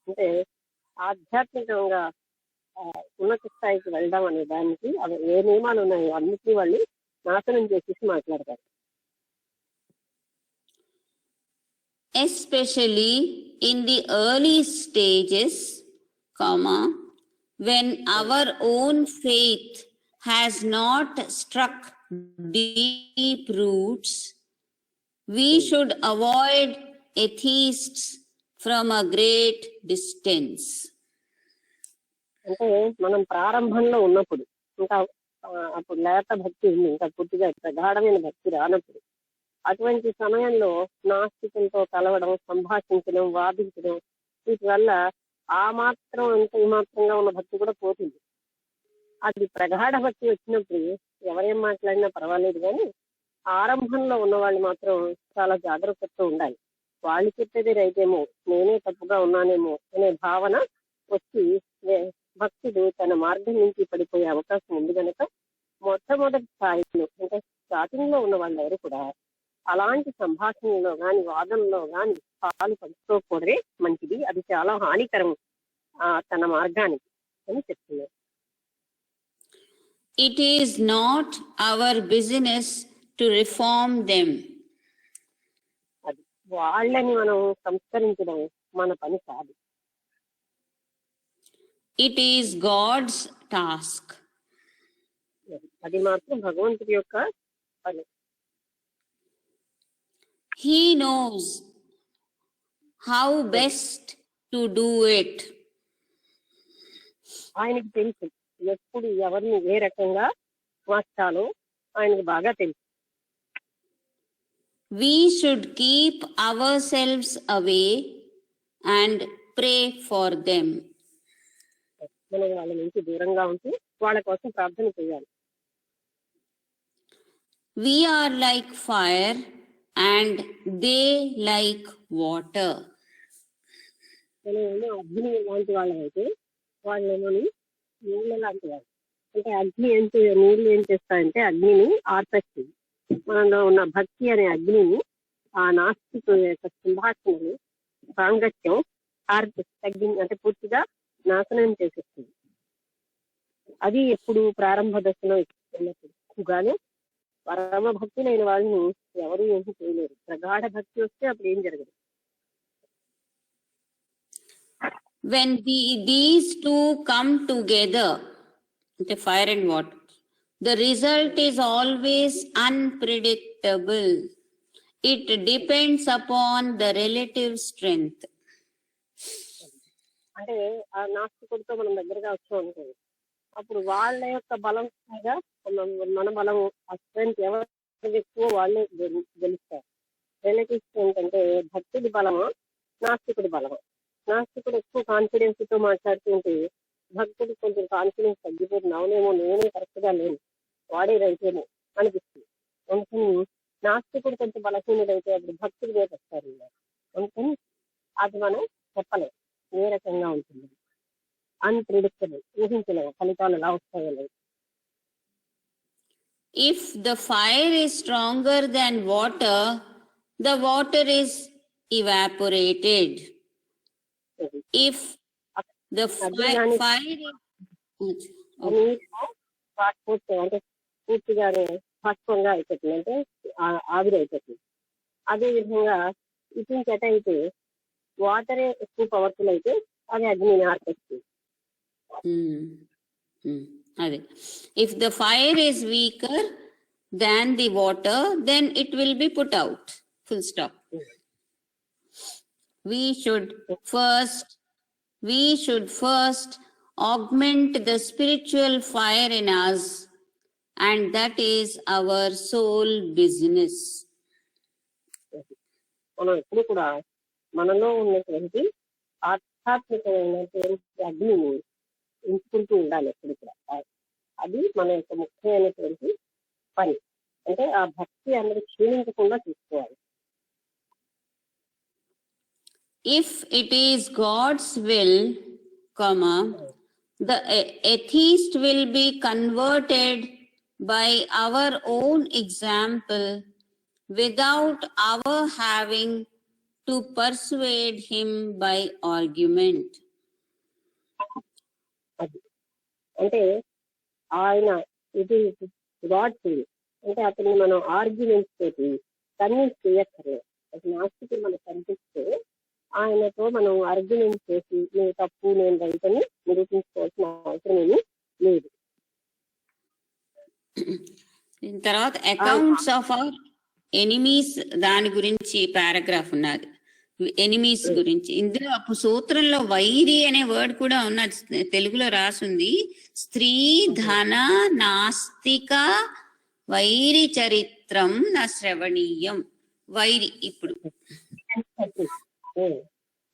అంటే ఆధ్యాత్మికంగా ఉన్నత స్థాయికి వెళ్ళడం అనే దానికి అవి ఏ నియమాలు ఉన్నాయో అన్నిటినీ వాళ్ళు నాశనం చేసేసి మాట్లాడతారు. Especially in the early stages, when our own faith has not struck deep roots, we should avoid atheists from a great distance. అంటే మనం ప్రారంభంలో ఉన్నప్పుడు ఇంకా అప్పుడు లేత భక్తి ఉంది, ఇంకా పూర్తిగా ప్రగాఢమైన భక్తి రానప్పుడు, అటువంటి సమయంలో నాస్తికులతో కలవడం, సంభాషించడం, వాదించడం వీటి వల్ల ఆ మాత్రం అంత ఈ మాత్రంగా ఉన్న భక్తి కూడా పోతుంది. అది ప్రగాఢ భక్తి వచ్చినప్పుడు ఎవరేం మాట్లాడినా పర్వాలేదు, కానీ ఆరంభంలో ఉన్న వాళ్ళు మాత్రం చాలా జాగ్రత్తతో ఉండాలి. వాళ్ళు చెప్పేది రైతేమో, నేనే తప్పుగా ఉన్నానేమో అనే భావన వచ్చి భక్తుడు తన మార్గం నుంచి పడిపోయే అవకాశం ఉంది కనుక మొట్టమొదటి స్థాయిలో అంటే స్టార్టింగ్ లో ఉన్న వాళ్ళు ఎవరు కూడా అలాంటి సంభాషణలో గాని వాదనలో గాని పాలు పంచుకోకూడదే మంచిది. అది చాలా హానికరం తన మార్గానికి అని చెప్తున్నారు. It is not our business to reform them. అది వాళ్ళని మనం సంస్కరించడం మన పని కాదు. It is God's task. అది మాత్రం భగవంతుడి యొక్క పని. He knows how best to do it. ఆయనకి తెలుసు ఎప్పుడు ఎవరిని ఏ రకంగా మార్చాలో ఆయనకు బాగా తెలుసు. We should keep ourselves away and pray for them. మనం వాళ్ళ నుంచి దూరంగా ఉంటూ వాళ్ళ కోసం ప్రార్థన చేయాలి. We are like fire and they like water. మనం అగ్ని లాంటి వాళ్ళైతే వాళ్ళేమో నీళ్ళ లాంటి వాళ్ళు. అంటే అగ్ని నీళ్లు ఏం చేస్తాయంటే అగ్నిని ఆర్పేస్తుంది. మనలో ఉన్న భక్తి అనే అగ్నిని ఆ నాస్తిక యొక్క సంభాషణని సాంగత్యం అంటే పూర్తిగా నాశనం చేసేస్తుంది. అది ఎప్పుడు ప్రారంభ దశలో ఉన్నప్పుడు కానీ పరమ భక్తి లేని వాళ్ళని ఎవరు ఏమీ చేయలేరు. ప్రగాఢ భక్తి వస్తే అప్పుడు ఏం జరగదు. When these two come together, the fire and water, the result is always unpredictable. It depends upon the relative strength. అంటే ఆ నాస్తికుడితో మనం దగ్గరగా వచ్చాం అనుకోండి, అప్పుడు వాళ్ళ యొక్క బలం మీద మన బలం, ఆ స్ట్రెంత్ ఎవరు ఎక్కువ వాళ్ళే గెలుస్తారు. రిలేటివ్ స్ట్రెంత్ అంటే భక్తుడి బలమా నాస్తికుడి బలమా? నాస్తికుడు ఎక్కువ కాన్ఫిడెన్స్ తో మాట్లాడుతుంటే భక్తుడికి కొంచెం కాన్ఫిడెన్స్ తగ్గిపోతుంది, అవునేమో నేనే కరెక్ట్ గా లేను, వాడే రైట్ ఏమో అనిపిస్తుంది. అందుకని నాస్తికుడు కొంచెం బలహీనుడైతే అప్పుడు భక్తుడి మీద వస్తారు. అందుకని అది మనం చెప్పలేం ఏ రకంగా ఉంటుంది, అన్ప్రిడిక్టబుల్, ఊహించలేము ఫలితాలు ఎలా వస్తాయో లేదు. If the fire is stronger than water, the water is evaporated. If the fire is అంటే పూర్తిగానే పక్వంగా అయిపోతుంది, అంటే ఆవిరి అయిపోతుంది. అదే విధంగా ఇటు నుంచి ఎట అయితే వాటరే ఎక్కువ పవర్ఫుల్ అయితే అది అగ్నిని ఆర్పేస్తుంది. If the fire is weaker than the water, then it will be put out. Full stop. We should first augment the spiritual fire in us, and that is our soul business. మనం ఎప్పుడు కూడా మనలో ఉన్నటువంటి ఆధ్యాత్మికమైనటువంటి అగ్నిని ఎంచుకుంటూ ఉండాలి ఎప్పుడు కూడా. అది మన యొక్క ముఖ్యమైనటువంటి పని. అంటే ఆ భక్తి అనేది క్షీణించకుండా చూసుకోవాలి. If it is God's will, the atheist will be converted by our own example without our having to persuade him by argument. అంటే ఆయన ఇది గాడ్స్ విల్, అంటే అతన్ని మనం ఆర్గ్యుమెంట్స్ తోటి కన్విన్స్ చేయక్కర్లేదు. అది నాస్తికుడు మనకు కనిపిస్తే ఆయనతో మనం ఆర్గ్యుమెంట్ చేసి నేను తప్పు నేను రైట్ అని నిరూపించుకోవాల్సిన అవసరం ఏమీ లేదు. తర్వాత అకౌంట్స్ ఆఫ్ అవర్ ఎనిమీస్ దాని గురించి పారాగ్రాఫ్ ఉన్నది, ఎనిమీస్ గురించి. ఇందులో అప్పుడు సూత్రంలో వైరి అనే వర్డ్ కూడా ఉన్నది, తెలుగులో రాసుంది. స్త్రీ ధన నాస్తిక వైరి చరిత్రం నా శ్రవణీయం. వైరి ఇప్పుడు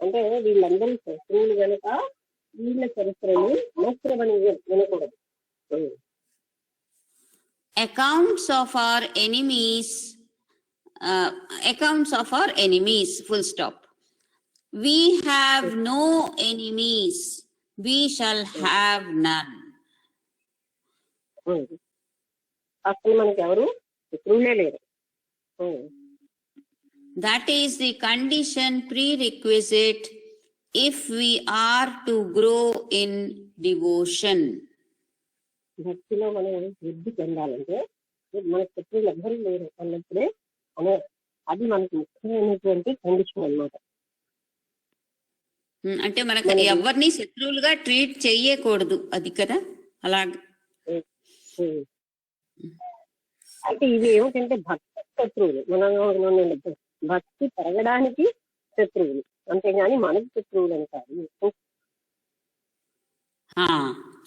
అంటే వీళ్ళందరూ శత్రువులు కనుక వీళ్ళ చరిత్రని శ్రవణీయం వినకూడదు. accounts of our enemies, full stop. We have no enemies, we shall have none. అసలు మనకి ఎవరు శత్రువులే లేరు. That is the condition prerequisite if we are to grow in devotion. భక్తిలో మనం వృద్ధి చెందాలంటే మనకు శత్రువులు ఎవ్వరూ లేరు అన్నప్పుడే అనే అది మనకి ముఖ్యమైనటువంటి కండిషన్ అన్నమాట. అంటే మనకు ఎవరిని శత్రువులుగా ట్రీట్ చేయకూడదు, అది కదా. అలాగే అంటే ఇవి ఏమిటంటే భక్తి శత్రువులు, మనం భక్తి పెరగడానికి శత్రువులు, అంతేగాని మనకు శత్రువులు అని కాదు.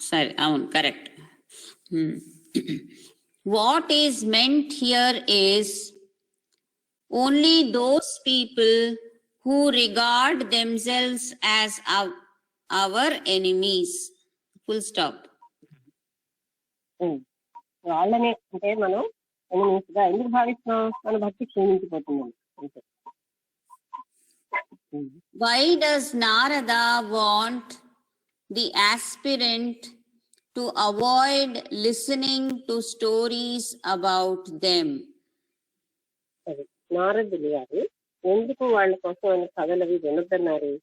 సరే, అవును, correct. What is meant here is only those people who regard themselves as our enemies. Full stop. వాళ్ళనే అంటే మనం ఎనిమీస్ గా ఎందుకు భావిస్తున్నాం? మన భక్తి క్షీణించిపోతున్నాం అంతే. Why does Narada want the aspirant to avoid listening to stories about them? నారదులు గారు ఎందుకు వాళ్ళ కోసం కథలు అవి వినొద్దన్నారు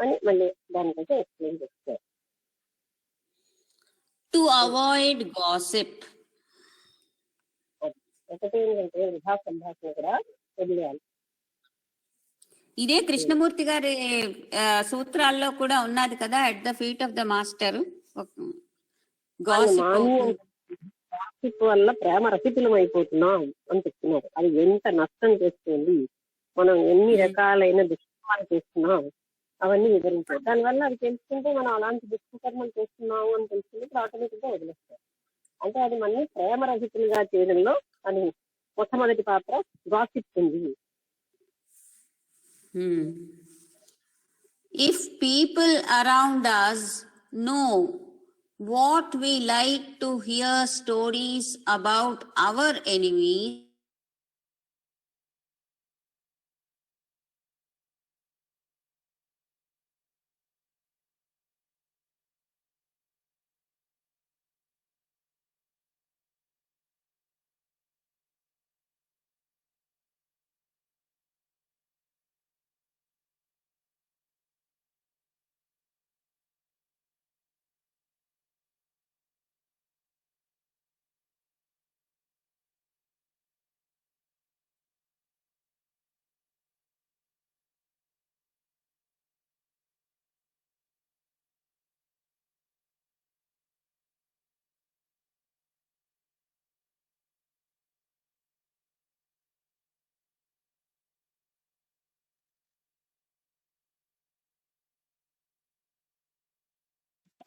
అని మళ్ళీ దానికోసం ఎక్స్ప్లెయిన్ చేస్తారు. To avoid gossip. ఒకటి ఏంటంటే వృధా సంభాషణ కూడా వదిలేయాలి. ఇదే కృష్ణమూర్తి గారి సూత్రాల్లో కూడా ఉన్నది కదా, at the feet of the master. Gossip వల్ల ప్రేమ రహితులం అయిపోతున్నాం అని చెప్తున్నారు. అది ఎంత నష్టం చేస్తుంది, మనం ఎన్ని రకాలైన దుష్కర్మాలు చేస్తున్నాం అవన్నీ వివరించారు. దానివల్ల అది తెలుసుకుంటే మనం అలాంటి దుష్కర్మలు చేస్తున్నాము అని తెలుసుకుంటే ఆటోమేటిక్ గా వదిలేస్తారు. అంటే అది మనని ప్రేమ రహితులుగా చేయడంలో అని మొట్టమొదటి పాత్ర గాసిప్ ఉంది. If people around us No. What we like to hear stories about our enemies.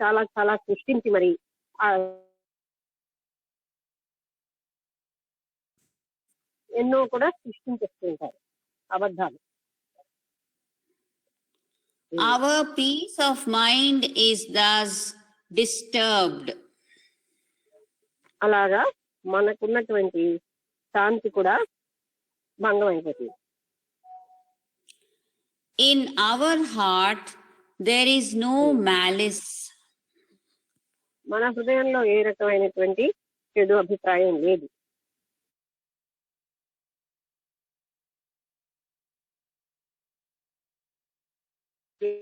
చాలా చాలా సృష్టించి మరి ఆ ఎన్నో కూడా సృష్టించేస్తుంటారు అబద్ధాలు. Our peace of mind is thus disturbed. అలాగా మనకున్నటువంటి శాంతి కూడా భంగం అయిపోతుంది. In our heart there is no malice. మన హృదయంలో ఏ రకమైనటువంటి చెడు అభిప్రాయం లేదు.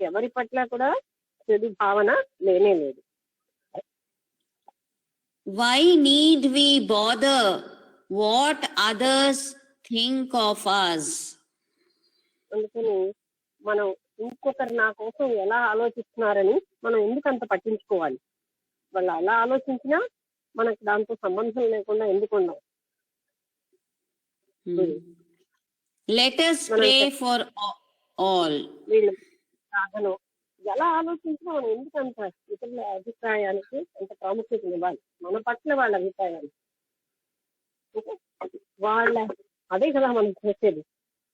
ఎవరి పట్ల కూడా చెడు భావన లేనే లేదు. Why need we bother what others think of us? అందుకని మనం ఇంకొకరు నా కోసం ఎలా ఆలోచిస్తున్నారని మనం ఎందుకు అంత పట్టించుకోవాలి? వాళ్ళు అలా ఆలోచించినా మనకు దాంతో సంబంధం లేకుండా ఎందుకు ఉన్నాం? Let us pray for all. వీళ్ళు సాధనం ఎలా ఆలోచించినా మనం ఎందుకు అంత ఇతరుల అభిప్రాయానికి అంత ప్రాముఖ్యత ఇవ్వాలి? మన పట్ల వాళ్ళ అభిప్రాయాలు వాళ్ళ అదే కదా మనం చేసేది.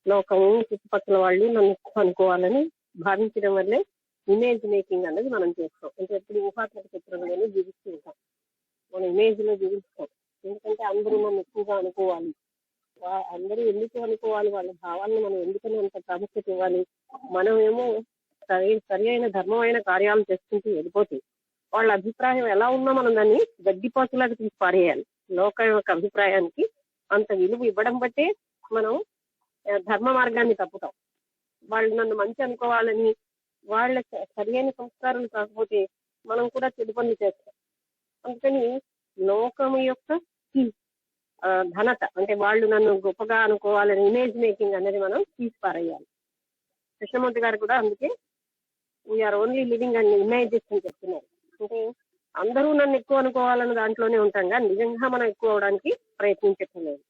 లోకము చుట్టుపక్కల వాళ్ళు నన్ను అనుకోవాలని భావించడం వల్లే ఇమేజ్ మేకింగ్ అనేది మనం చేస్తాం. అంటే ఎప్పుడు ఊహాత్మక చిత్రంలోనే జీవిస్తూ ఉంటాం, మన ఇమేజ్ లో జీవిస్తాం. ఎందుకంటే అందరూ నన్ను ఎక్కువగా అనుకోవాలి, అందరూ ఎందుకు అనుకోవాలి, వాళ్ళ భావాలను మనం ఎందుకని అంత ప్రాముఖ్యత ఇవ్వాలి? మనమేమో సరి అయిన ధర్మమైన కార్యాలు చేసుకుంటూ వెళ్ళిపోతే వాళ్ళ అభిప్రాయం ఎలా ఉన్నా మనం దాన్ని గడ్డిపాతులాగా తీసి పారేయాలి. లోకం యొక్క అభిప్రాయానికి అంత విలువ ఇవ్వడం బట్టే మనం ధర్మ మార్గాన్ని తప్పుతాం. వాళ్ళు నన్ను మంచి అనుకోవాలని వాళ్ళ సరి అయిన సంస్కారాలు కాకపోతే మనం కూడా చెడు పనులు చేస్తాం. అందుకని లోకము యొక్క ఘనత అంటే వాళ్ళు నన్ను గొప్పగా అనుకోవాలని ఇమేజ్ మేకింగ్ అనేది మనం తీసి పారేయాలి. కృష్ణమూర్తి గారు కూడా అందుకే we are only living and images అని చెప్తున్నారు. అంటే అందరూ నన్ను ఎక్కువ అనుకోవాలని దాంట్లోనే ఉంటాం కానీ నిజంగా మనం ఎక్కువ అవడానికి ప్రయత్నించట్లేదు.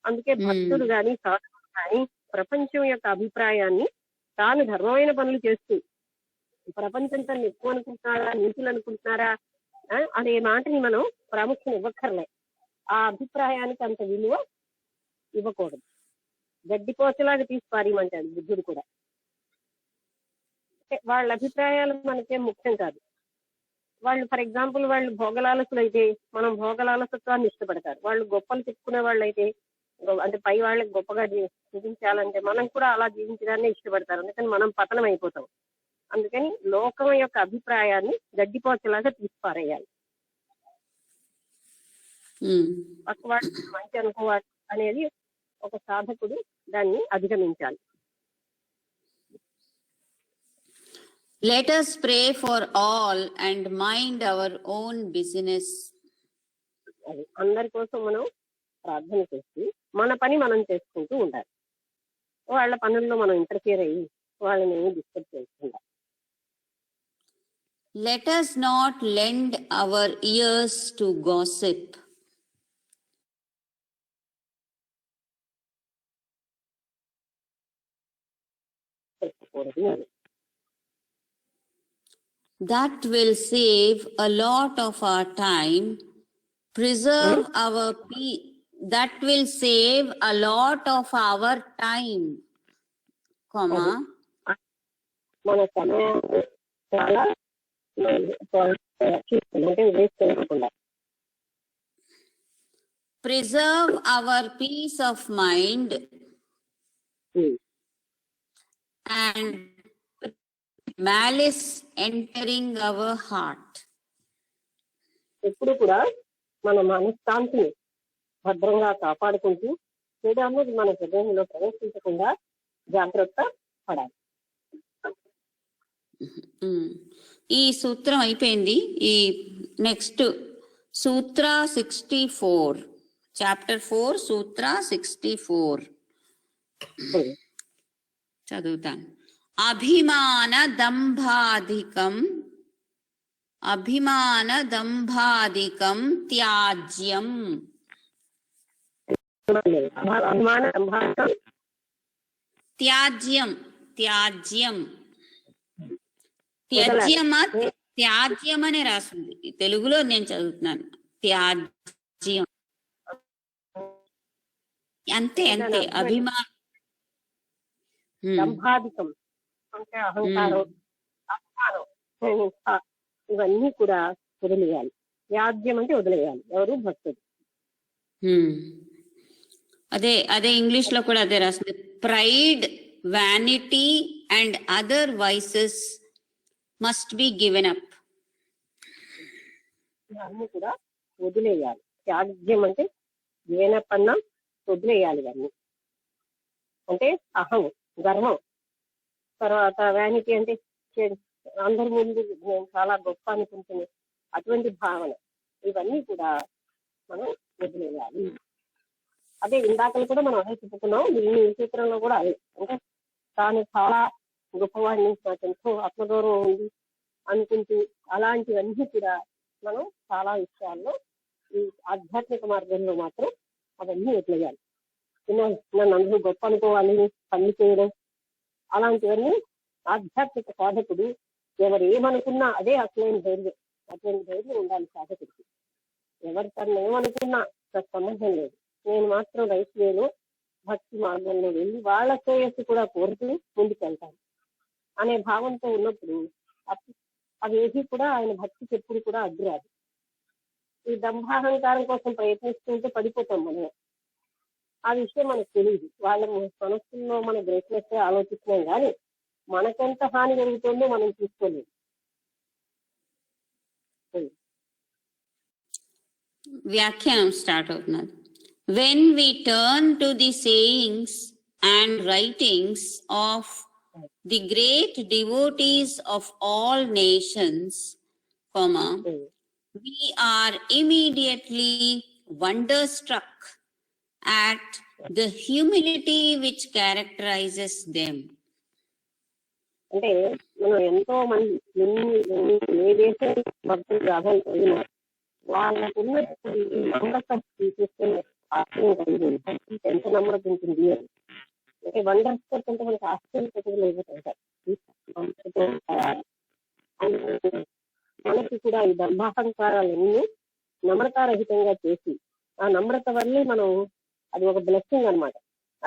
అందుకే భక్తులు కానీ సాధకులు కానీ ప్రపంచం యొక్క అభిప్రాయాన్ని తాను ధర్మమైన పనులు చేస్తూ ప్రపంచం తను ఎక్కువ అనుకుంటున్నారా, నీతులు అనుకుంటున్నారా అనే మాటని మనం ప్రాముఖ్యం ఇవ్వక్కర్లే. ఆ అభిప్రాయానికి అంత విలువ ఇవ్వకూడదు. గడ్డిపోచలాగా తీసి పారేయమంటాడు బుద్ధుడు కూడా. వాళ్ళ అభిప్రాయాలు మనకేం ముఖ్యం కాదు. వాళ్ళు ఫర్ ఎగ్జాంపుల్ వాళ్ళు భోగలాలసులు అయితే మనం భోగలాలసత్వాన్ని ఇష్టపడతారు. వాళ్ళు గొప్పలు చెప్పుకునే వాళ్ళు అయితే అంటే పై వాళ్ళకి గొప్పగా జీవించాలంటే మనం కూడా అలా జీవించడాన్ని ఇష్టపడతారు. అందుకని మనం పతనం అయిపోతాం. అందుకని లోకం యొక్క అభిప్రాయాన్ని గడ్డిపోచలాగా తీసి పారేయాలి. పక్కవాడు మంచి అనుకోవాలి అనేది ఒక సాధకుడు దాన్ని అధిగమించాలి. Let us pray for all and mind our own business. అది అందరి కోసం మనం ప్రార్థన చేసి మన పని మనం చేసుకుంటూ ఉండాలి. వాళ్ళ పనుల్లో మనం ఇంటర్ఫియర్ అయ్యి వాళ్ళని డిస్టర్బ్ చేసుకుంటాం. Let us not lend our ears to gossip. That will save a lot of our time, preserve our peace. That will save a lot of our time, comma. మన సమయం చాలా అంటే వేస్ట్ చేయకుండా. Preserve hour piece of mind and malice entering our heart. ఎప్పుడు కూడా మన మనశ్శాంతిని భద్రంగా కాపాడుకుంటూ చెడు అన్నది మన హృదయంలో ప్రవేశించకుండా జాగ్రత్త పడాలి. ఈ సూత్రం అయిపోయింది. ఈ నెక్స్ట్ సూత్ర 64, చాప్టర్ 4, సూత్ర 64 చదువుతాను. అభిమాన దంభాధికం త్యాజ్యం. త్యాజ్యం త్యాజ్యం అనే రాసింది. తెలుగులో నేను చదువుతున్నాను. త్యాజ్యం అంతే. అభిమానం దంభాధికం అంటే అహంకారం, అహంకారం, ఇవన్నీ కూడా వదిలేయాలి. త్యాజ్యం అంటే వదిలేయాలి. ఎవరు? భక్తుడు. అదే ఇంగ్లీష్ లో కూడా అదే రాసింది. Pride, vanity and other vices must be given up. ఇవన్నీ కూడా వదిలేయాలి. త్యాజ్యం అంటే గివెన్ అప్ అన్నా వదిలేయాలి. ఇవన్నీ అంటే అహం, గర్వం, తర్వాత వ్యానిటీ అంటే అందరి ముందు నేను చాలా గొప్ప అనుకుంటున్నాను అటువంటి భావన, ఇవన్నీ కూడా మనం వదిలేయాలి. అదే ఇందాకలు కూడా మనం అదే చెప్పుకున్నాం. ఈ సూత్రంలో కూడా అదే, అంటే తాను చాలా గొప్పవాడిని, నాకు ఎంతో ఆత్మగౌరవం ఉంది అనుకుంటూ అలాంటివన్నీ కూడా మనం చాలా విషయాల్లో ఈ ఆధ్యాత్మిక మార్గంలో మాత్రం అవన్నీ వదిలేయాలి. నన్ను అందరూ గొప్ప అనుకోవాలి, పని చేయడం, అలాంటివన్నీ ఆధ్యాత్మిక సాధకుడు ఎవరు ఏమనుకున్నా అదే అసలైన ధైర్యం. అటువంటి ధైర్యం ఉండాలి సాధకుడికి. ఎవరు తను ఏమనుకున్నా నాకు సంబంధం లేదు, నేను మాత్రం రైతు వేలో భక్తి మార్గంలో వెళ్ళి వాళ్ళ శ్రేయస్సు కూడా కోరుతూ ముందుకెళ్తాను అనే భావంతో ఉన్నప్పుడు అవి ఏది కూడా ఆయన భక్తికి ఎప్పుడు కూడా అడ్డురాదు. ఈ దంభాహంకారం కోసం ప్రయత్నిస్తుంటే పడిపోతాం మనం. ఆ విషయం మనకు తెలియదు. వాళ్ళ మనస్సుల్లో మన గ్రేట్నెస్ ఆలోచిస్తున్నాం కానీ మనకెంత హాని జరుగుతుందో మనం చూసుకోలేదు. వ్యాఖ్యానం స్టార్ట్ అవుతున్నది. When we turn to the sayings and writings of the great devotees of all nations, we are immediately wonderstruck at the humility which characterizes them. అంటే మనం ఎంతో మంది ఏ దేశం భక్తులు రావాలి చదివినా వాళ్ళకున్న నమ్మకం చూస్తే ఎంత నమ్మకం ఉంటుంది అని. అంటే వండర్స్ అంటే మనకి ఆశ్చర్యపోతుంటారు. మనకి కూడా ఈ దంభాహంకారాలన్నీ నమ్రతారహితంగా చేసి ఆ నమ్రత వల్లే మనం అది ఒక బ్లెస్సింగ్ అనమాట.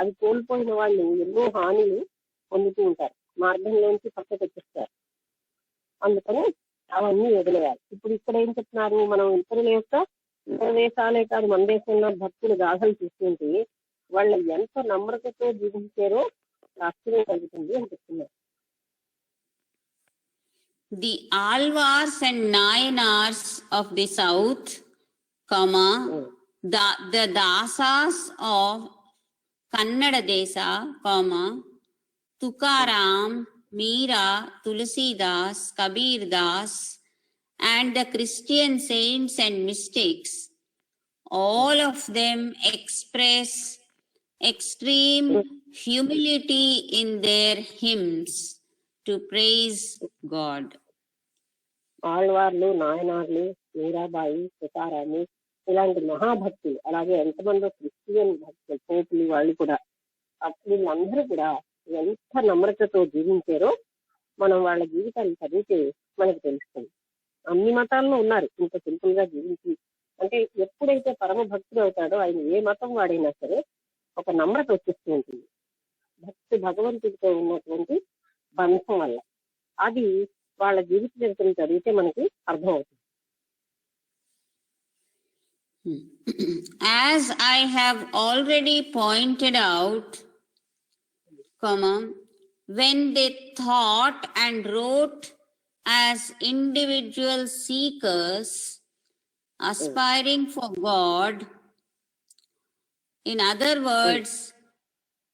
అది కోల్పోయిన వాళ్ళు ఎన్నో హానిలు పొందుతూ ఉంటారు, మార్గంలోంచి పక్కకు వచ్చేస్తారు. అందుకని అవన్నీ వదిలేయాలి. ఇప్పుడు ఇక్కడ ఏం చెప్తున్నారు, మనం ఇతర దేశాలే కాదు మన దేశంలో భక్తులు గాథలు చూస్తుంటే వాళ్ళు ఎంత నమ్రతతో జీవించారో ఆశ్చర్యం కలుగుతుంది అని చెప్తున్నారు. The Alvars and Nayanars of the south, the Dasas of Kannada Desa, Tukaram, Meera, Tulsidas, Kabir Das, and the Christian saints and mystics, all of them express extreme humility in their hymns to praise God. ఆళ్వార్లు, నాయనార్లు, మీరాబాయి, తుకారాము ఇలాంటి మహాభక్తులు, అలాగే ఎంతమందో Christian భక్తులు, పోపులు, వాళ్ళు కూడా వీళ్ళందరూ కూడా ఎంత నమ్రతతో జీవించారో మనం వాళ్ళ జీవితాన్ని చదివితే మనకు తెలుస్తుంది. అన్ని మతాల్లో ఉన్నారు ఇంత సింపుల్ గా జీవించి. అంటే ఎప్పుడైతే పరమ భక్తుడు అవుతాడో ఆయన ఏ మతం వాడైనా సరే ఒక నమ్రత వచ్చేస్తూ ఉంటుంది భక్తి భగవంతుడితో ఉన్నటువంటి బంధం వల్ల. అది వాళ్ళ జీవిత చరిత్రను చదివితే మనకి అర్థమవుతుంది. As I have already pointed out, when they thought and wrote as individual seekers aspiring for God, in other words,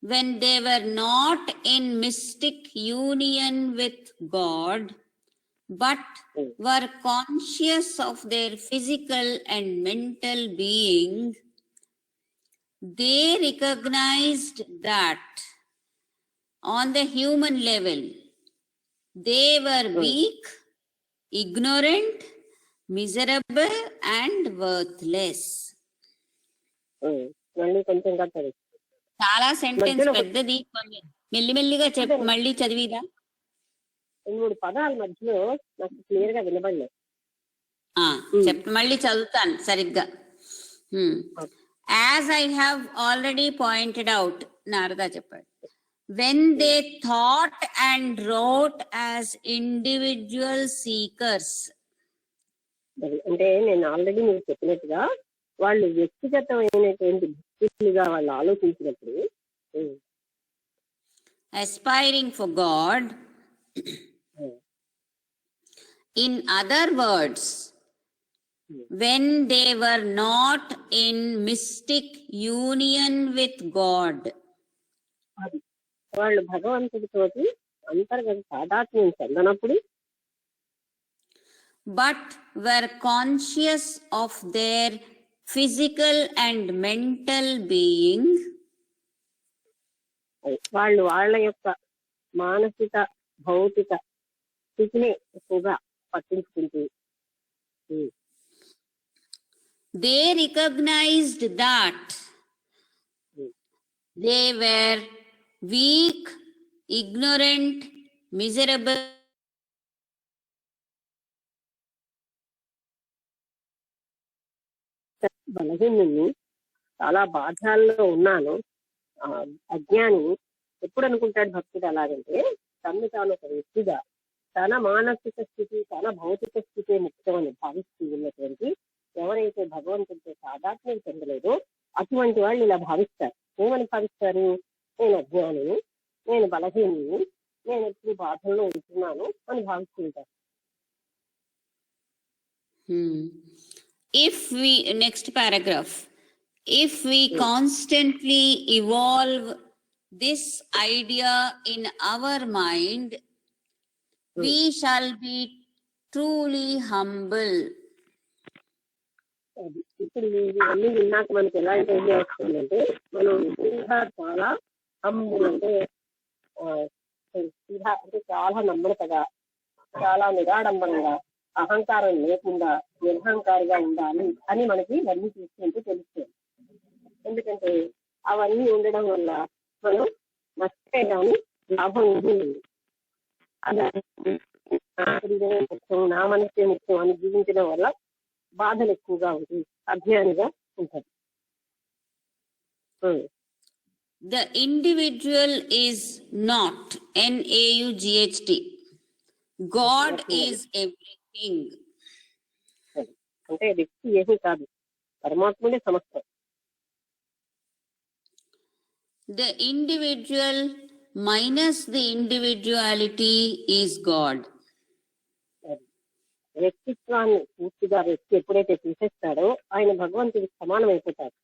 when they were not in mystic union with God, but were conscious of their physical and mental being, they recognized that on the human level they were weak, ignorant, miserable and worthless. మళ్ళీ కొంచెం కట్టది. చాలా sentence పెద్దది, మెల్లిమెల్లిగా మళ్ళీ చదివిదా? 2-3 పదాల మధ్యలో నాకు clear గా వినబడలేదు. మళ్ళీ చదువుతాను సరిగ్గా. As I have already pointed out, Narada చెప్పాడు, when they thought and wrote as individual seekers. అంటే నేను ఆల్రెడీ మీకు చెప్పినట్టుగా వాళ్ళు వ్యక్తిగతమైనటువంటి భక్తులుగా వాళ్ళు ఆలోచించినప్పుడు aspiring for God. In other words, when they were not in mystic union with God, వాళ్ళు భగవంతుడితోటి అంతర్గత తాదాత్మ్యం చెందనప్పుడు, but were conscious of their physical and mental being, వాళ్ళు వాళ్ళ యొక్క మానసిక భౌతిక స్థితిని ఎక్కువగా పట్టించుకుంటూ they recognized that they were weak, ignorant, miserable, బలహీనుని, చాలా బాధ్యాల్లో ఉన్నాను, అజ్ఞాని. ఎప్పుడు అనుకుంటాడు భక్తుడు అలాగంటే తను తాను ఒక వ్యక్తిగా తన మానసిక స్థితి తన భౌతిక స్థితి ముఖ్యమని భావిస్తూ ఉన్నటువంటి ఎవరైతే భగవంతుడితో సాధాత్మ్యం చెందలేదో అటువంటి వాళ్ళు ఇలా భావిస్తారు. ఏమని భావిస్తారు? నేను అజ్ఞానిని, నేను బలహీనుని, నేను ఎప్పుడు బాధల్లో ఉంటున్నాను అని భావిస్తుంటారు. If we, next paragraph, if we constantly evolve this idea in our mind, we shall be truly humble. ఇప్పుడు ఇవన్నీ విన్నాక మనకి ఎలాంటి ఐడియా వస్తుందంటే మనం చాలా హంబుల్ అంటే చాలా నమ్రతగా, చాలా నిరాడంబరంగా, అహంకారం లేకుండా నిరహంకారిగా ఉండాలి అని మనకి ఇవన్నీ చూస్తుంటే తెలుస్తుంది. ఎందుకంటే అవన్నీ ఉండడం వల్ల మనం నష్టమే కానీ లాభం ఉంటుంది. ముఖ్యం, నా మనసే ముఖ్యం అని జీవించడం వల్ల బాధలు ఎక్కువగా ఉంటుంది, అజ్ఞానిగా ఉంటుంది. The individual is not NAUGHT. God is everything. అంటే వ్యక్తి ఏమీ కాదు, పరమాత్ముడే సమస్తం. The individual minus the individuality is God. వ్యక్తిత్వాన్ని పూర్తిగా వ్యక్తి ఎప్పుడైతే తీసేస్తాడో ఆయన భగవంతుడికి సమానం అయిపోతాడు.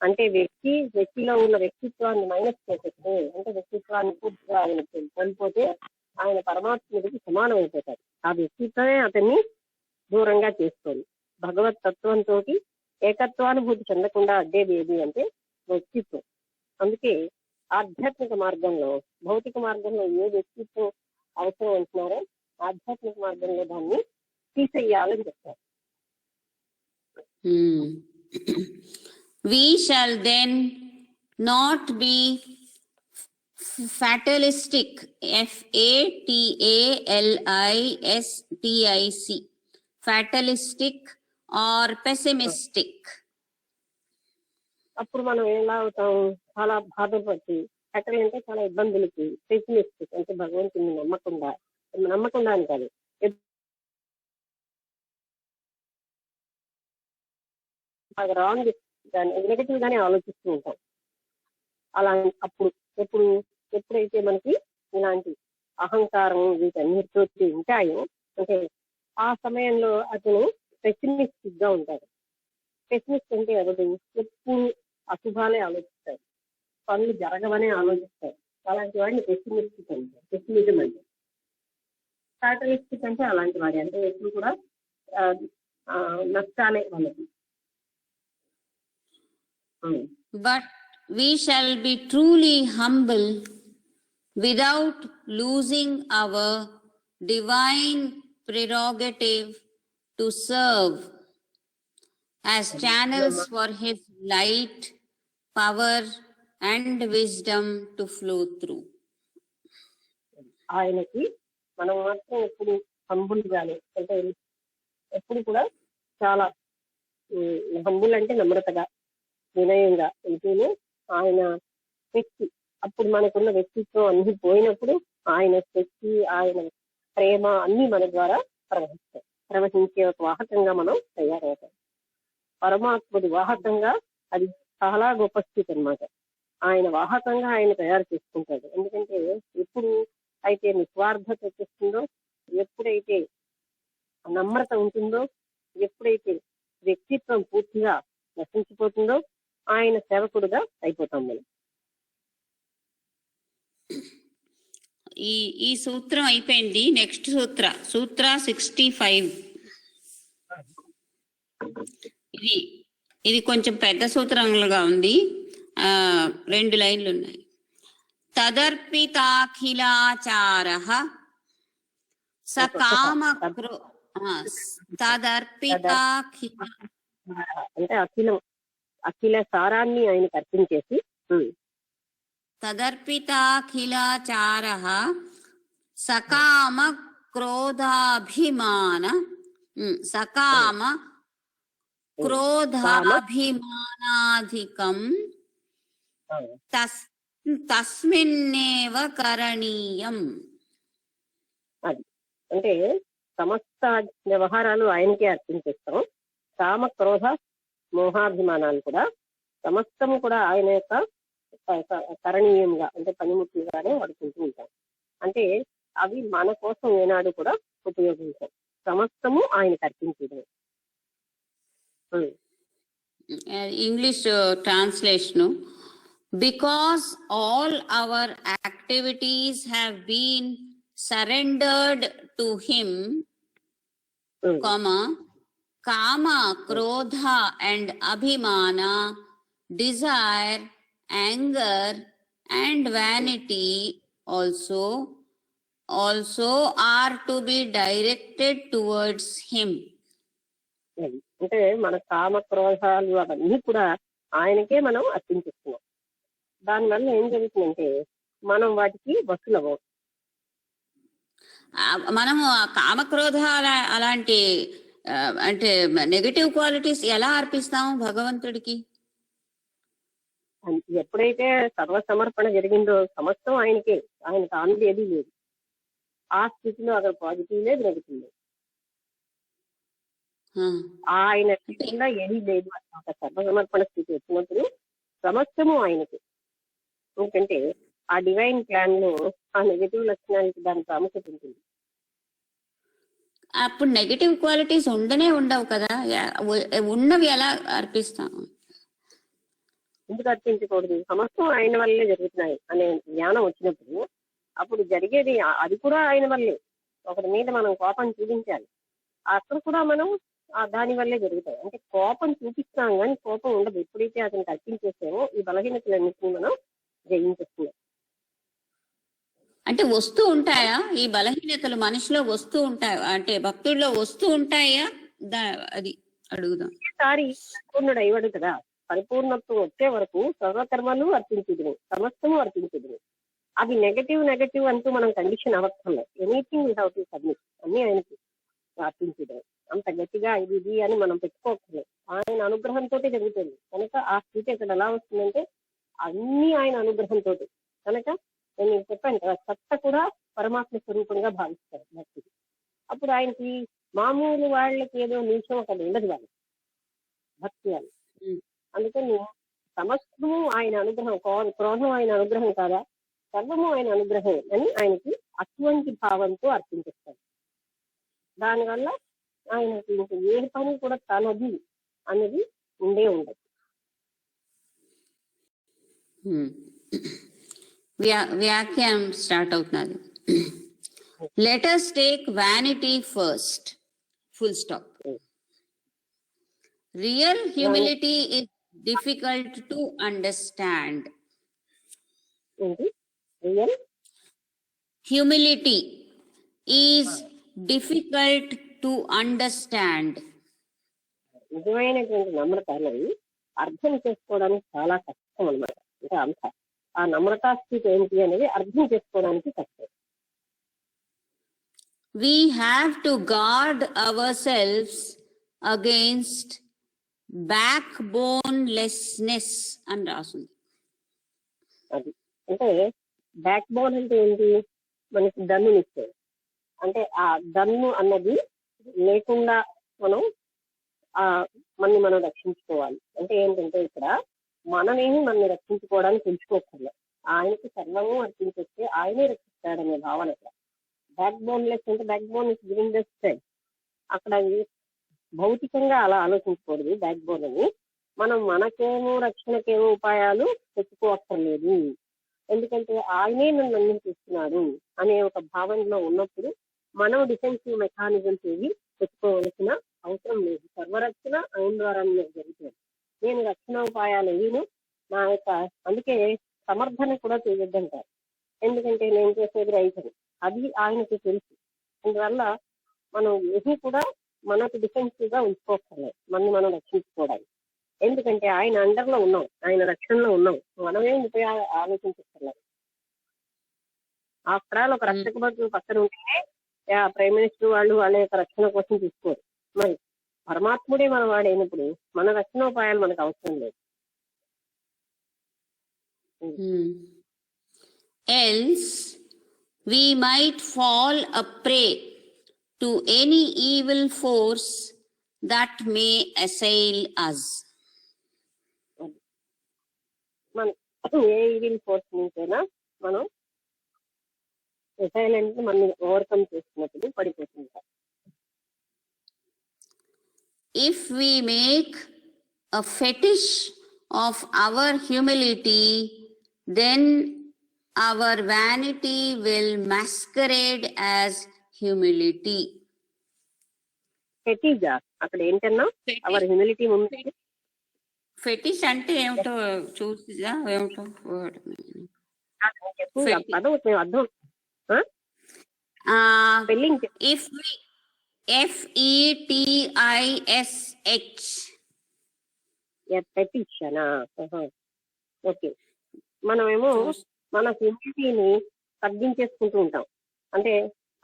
అంటే వ్యక్తిలో ఉన్న వ్యక్తిత్వాన్ని మైనస్ చేసేస్తే, అంటే వ్యక్తిత్వాన్ని పూర్తిగా ఆయన కోల్పోతే ఆయన పరమాత్ముడికి సమానం అయిపోతాడు. ఆ వ్యక్తిత్వమే అతన్ని దూరంగా చేస్తుంది. భగవత్ తత్వంతో ఏకత్వానుభూతి చెందకుండా అడ్డేది ఏది అంటే వ్యక్తిత్వం. అందుకే ఆధ్యాత్మిక మార్గంలో, భౌతిక మార్గంలో ఏ వ్యక్తిత్వం అవసరం అంటున్నారో ఆధ్యాత్మిక మార్గంలో దాన్ని తీసేయాలని చెప్తారు. We shall then not be fatalistic, FATALISTIC, fatalistic or pessimistic. అప్పుడు మనం ఎలా అవుతాం? చాలా బాధపడి, ఫెటల్ అంటే చాలా ఇబ్బందులకి, పెసిమిస్టిక్ అంటే భగవంతుని నమ్మకుండా అని కాదు, రాంగ్ దాన్ని నెగటివ్ గానే ఆలోచిస్తూ ఉంటాం. అలా అప్పుడు ఎప్పుడైతే మనకి ఇలాంటి అహంకారం వీటన్నిటితో ఉంటాయో అంటే ఆ సమయంలో అతను పెసిమిస్టిక్ గా ఉంటాడు. పెసిమిస్ట్ అంటే ఎవరు? ఎప్పుడు అశుభాలే ఆలోచిస్తారు, పనులు జరగవనే ఆలోచిస్తారు. అలాంటి వాడిని పెసిమిస్టిక్ అంటారు, పెసిమిజం అంటే. ఫ్యాటలిస్టిక్ అంటే అలాంటి వాడి అంటే ఎప్పుడు కూడా నష్టాలే వాళ్ళకి. But we shall be truly humble without losing our divine prerogative to serve as channels for his light, power and wisdom to flow through. ఆయనకి మనం మాత్రం ఎప్పుడు హంబుల్ గానే అంటే ఎప్పుడు కూడా చాలా హంబుల్ అంటే నమ్రతగా వినయంగా ఉంటూనే ఆయన శక్తి అప్పుడు మనకున్న వ్యక్తిత్వం అన్ని పోయినప్పుడు ఆయన శక్తి ఆయన ప్రేమ అన్ని మన ద్వారా ప్రవహించే ఒక వాహకంగా మనం తయారవుతాం. పరమాత్ముడి వాహకంగా అది చాలా గొప్ప స్థితి అన్నమాట. ఆయన వాహకంగా ఆయన తయారు చేసుకుంటాడు. ఎందుకంటే ఎప్పుడు అయితే నిస్వార్థత వచ్చేస్తుందో, ఎప్పుడైతే నమ్రత ఉంటుందో, ఎప్పుడైతే వ్యక్తిత్వం పూర్తిగా నశించిపోతుందో ఆయన సేవకుడుగా అయిపోతాం మనం. ఈ సూత్రం అయిపోయింది. నెక్స్ట్ సూత్ర 65. ఇది కొంచెం పెద్ద సూత్రంగా ఉంది. 2 లైన్లు ఉన్నాయి. తదర్పితాఖిలాచారః తదర్పితాఖిల అంటే అఖిల సారాన్ని ఆయనకు అర్పించేసి తదర్పితాఖిలాచారః సకామ క్రోధాభిమానాధికం తస్మిన్నేవ కరణీయం. అది అంటే సమస్త వ్యవహారాలు ఆయనకే అర్పించేస్తాం. కామ క్రోధ మోహాభిమానాలు కూడా సమస్తము కూడా ఆయన యొక్క కరణీయంగా అంటే పనిముట్లుగానే వాడుకుంటూ ఉంటాం. అంటే అవి మన కోసం ఏనాడు కూడా ఉపయోగించాం, సమస్తము ఆయనకు అర్పించడం. English translation. Because all our activities have been surrendered to him, kama, krodha and abhimana, desire, anger and vanity also are to be directed towards him. అంటే మన కామ క్రోధాలు అవన్నీ కూడా ఆయనకే మనం అర్పించేస్తున్నాం. దానివల్ల ఏం జరుగుతుందంటే మనం వాటికి వసులవ్వం. మనము కామక్రోధ అలాంటి అంటే నెగటివ్ క్వాలిటీస్ ఎలా అర్పిస్తాము భగవంతుడికి? ఎప్పుడైతే సర్వసమర్పణ జరిగిందో సమస్తం ఆయనకే, ఆయన కానిది ఏది లేదు. ఆ స్థితిలో అక్కడ పాజిటివ్ లేదు, నెగిటివ్ లేదు. ఆయన కింద ఏది లేదు. ఒక సర్వసమర్పణ స్థితి వచ్చినప్పుడు సమస్తము ఆయనకి. ఎందుకంటే ఆ డివైన్ ప్లాన్ లో ఆ నెగటివ్ లక్షణానికి దాని ప్రాముఖ్యత ఉంటుంది. అప్పుడు నెగటివ్ క్వాలిటీస్ ఉండనే ఉండవు కదా, ఉన్నవి ఎలా అర్పిస్తాము? ఎందుకు అర్పించకూడదు? సమస్తం ఆయన వల్లే జరుగుతున్నాయి అనే జ్ఞానం వచ్చినప్పుడు అప్పుడు జరిగేది అది కూడా ఆయన వల్లే. ఒకరి మీద మనం కోపం చూపించాలి, అక్కడ కూడా మనం దాని వల్లే జరుగుతాయి. అంటే కోపం చూపిస్తాం కానీ కోపం ఉండదు. ఎప్పుడైతే అతనికి అర్పించేసామో ఈ బలహీనతలన్నింటినీ మనం జయించేస్తున్నాం. అంటే వస్తూ ఉంటాయా ఈ బలహీనతలు? మనిషిలో వస్తూ ఉంటాయా? అంటే భక్తుల్లో వస్తూ ఉంటాయా? అది అడుగుదాం. ఈసారి పరిపూర్ణుడు అయ్యాడు కదా, పరిపూర్ణత్వం వచ్చే వరకు సర్వకర్మలు అర్పించుదును, సమస్తము అర్పించుదును. అవి నెగటివ్ అంటూ మనం కండిషన్ అవ్వక్కర్లేదు. Anything we have to submit, అన్ని ఆయనకి అర్పించుదును. అంత గట్టిగా ఇది అని మనం పెట్టుకోకర్లేదు. ఆయన అనుగ్రహంతో జరుగుతుంది కనుక ఆ స్థితి అక్కడ ఎలా వస్తుందంటే అన్ని ఆయన అనుగ్రహంతో. కనుక నేను చెప్పాను కదా, సత్త కూడా పరమాత్మ స్వరూపంగా భావిస్తారు భక్తులు. అప్పుడు ఆయనకి మామూలు వాళ్ళకి ఏదో నిమిషం అక్కడ ఉండదు వాళ్ళకి భక్తి అని. అందుకని సమస్తము ఆయన అనుగ్రహం, క్రోధం ఆయన అనుగ్రహం కాదా, సర్వము ఆయన అనుగ్రహం అని ఆయనకి అటువంటి భావంతో అర్పించేస్తారు. దానివల్ల ఆయనకి ఇంక ఏ పని కూడా తనది అనేది ఉండే ఉండదు. వ్యాఖ్యానం స్టార్ట్ అవుతున్నది. Let us take vanity first, full stop. Real humility is difficult to understand. Real Humility is difficult to understand. నిజమైనటువంటి నమ్రత అనేది అర్థం చేసుకోవడానికి చాలా కష్టం అన్నమాట. అంటే అంత ఆ నమ్రతా స్థితి ఏంటి అనేది అర్థం చేసుకోవడానికి కష్టం. We have to guard ourselves against backbonelessness అని రాసింది. అది అంటే బ్యాక్ బోన్ అంటే ఏంటి, మనకి దన్నునిచ్చేది. అంటే ఆ దన్ను అన్నది లేకుండా మనం మనం రక్షించుకోవాలి. అంటే ఏంటంటే ఇక్కడ మనమేమి మనల్ని రక్షించుకోవడానికి తెలుసుకోకర్లేదు, ఆయనకి సర్వము అర్పించేస్తే ఆయనే రక్షిస్తాడనే భావన. బ్యాక్ బోన్ లెస్ అంటే back bone is giving the strength. అక్కడ భౌతికంగా అలా ఆలోచించకూడదు. బ్యాక్ బోన్ అని మనం మనకేమో రక్షణకేమో ఉపాయాలు తెచ్చుకోవక్కర్లేదు, ఎందుకంటే ఆయనే నన్ను అందిస్తున్నాడు అనే ఒక భావనలో ఉన్నప్పుడు మనం డిఫెన్సివ్ మెకానిజమ్స్ ఏవి తెచ్చుకోవలసిన అవసరం లేదు. సర్వరక్షణ ఆయన ద్వారానే జరుగుతుంది. నేను రక్షణ ఉపాయాలు ఏను నా యొక్క, అందుకే సమర్థన కూడా చేయొద్దంటారు. ఎందుకంటే నేను చేసేది రైతుని, అది ఆయనకి తెలుసు. అందువల్ల మనం ఏది కూడా మనకు డిఫెన్సివ్ గా ఉంచుకోకర్లేదు, మనం రక్షించుకోవడానికి. ఎందుకంటే ఆయన అండర్లో ఉన్నాం, ఆయన రక్షణలో ఉన్నాం, మనమే ఆలోచించక్కర్లేదు. ఆఫ్టర్ ఆల్ ఒక రక్షక భటులు పక్కన ఉంటేనే ప్రైమ్ మినిస్టర్ వాళ్ళ యొక్క రక్షణ కోసం తీసుకోరు. మరి పరమాత్ముడే మన వాడైనప్పుడు మన రక్షణోపాయాలు మనకు అవసరం లేదు. Else we might fall a prey to any evil force that may assail us. మన ఏ ఈవిల్ ఫోర్స్ నుంచైనా మనం అసైలెంట్ మనం ఓవర్కమ్ చేస్తున్నప్పుడు పడిపోతుంటాం. If we make a fetish of our humility, then our vanity will masquerade as humility. ఫెటిజా అక్కడ ఏంటన్నా, hour humility ముందు fetish అంటే ఏమిటో చూసిదా, ఏమిటో పదం అర్థం స్పెల్లింగ్. If we FETISH. ఫెటిషనా? ఓకే. మనమేమో మన హ్యూమిలిటీని తగ్గించేసుకుంటూ ఉంటాం. అంటే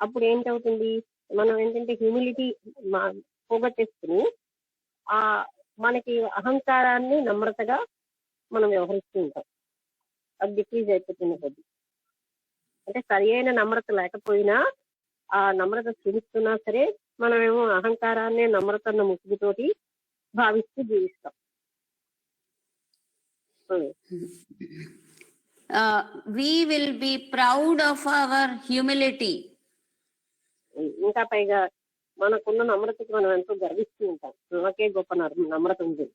అప్పుడు ఏంటవుతుంది, మనం ఏంటంటే హ్యూమిలిటీ పోగొట్టేసుకుని మనకి అహంకారాన్ని నమ్రతగా మనం వ్యవహరిస్తూ ఉంటాం. అది డిక్రీజ్ అయిపోతుంది కొద్ది. అంటే సరి అయిన నమ్రత లేకపోయినా ఆ నమ్రత చూపిస్తున్నా సరే మనమేమో అహంకారాన్ని నమ్రతన్న ముసుగుతోటి భావిస్తూ జీవిస్తాం. We will be proud of our humility. ఇంకా పైగా మనకున్న నమ్రతకి మనం ఎంతో గర్విస్తూ ఉంటాం. నాకే గొప్ప నమ్రత ఉంది.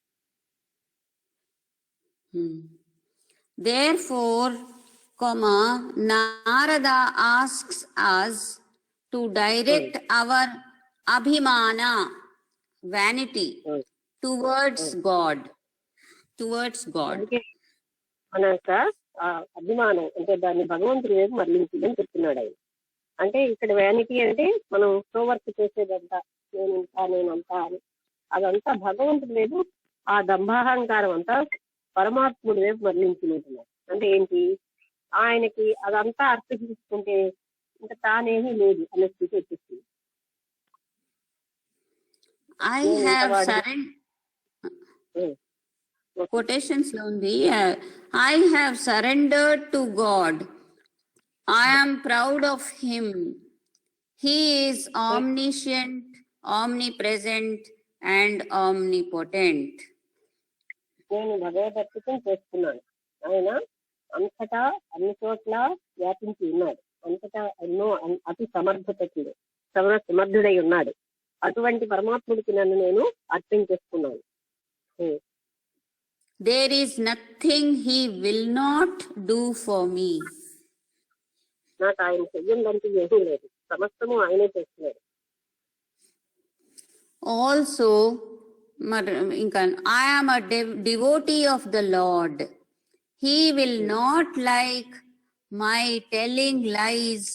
Therefore, Narada asks us to direct our abhimana, vanity, towards God. అందుకే మన యొక్క అభిమానం అంటే దాన్ని భగవంతుడి వైపు మరలించిందని చెప్తున్నాడు ఆయన. అంటే ఇక్కడ వ్యానిటీ అంటే మనం వర్క్ చేసేదంతా నేనంతా అని అదంతా భగవంతుడి వైపు, ఆ దంభాహంకారం అంతా పరమాత్ముడి వైపు మరలించినట్టున్నారు. అంటే ఏంటి, ఆయనకి అదంతా అర్పించుకుంటే ఇంకా తానేమీ లేదు అనే స్థితి వచ్చేస్తుంది. Quotations lo undi, I have surrendered to God. I am proud of him. He is omniscient, omnipresent, and omnipotent. నేను భగవద్గీతం చేస్తున్నాను. ఆయన అంతటా అన్ని చోట్ల వ్యాపించి ఉన్నాడు. అంతటా ఎన్నో అతి సమర్థుడు, సమర్థుడై ఉన్నాడు. అటువంటి పరమాత్ముడికి నన్ను నేను అర్పించేస్తున్నాను. There is nothing he will not do for me. నాకు ఆయన చెయ్యందంటూ ఏమీ లేదు, సమస్తము ఆయనే చేస్తున్నాడు. Also, I am a devotee of the Lord. He will not like my telling lies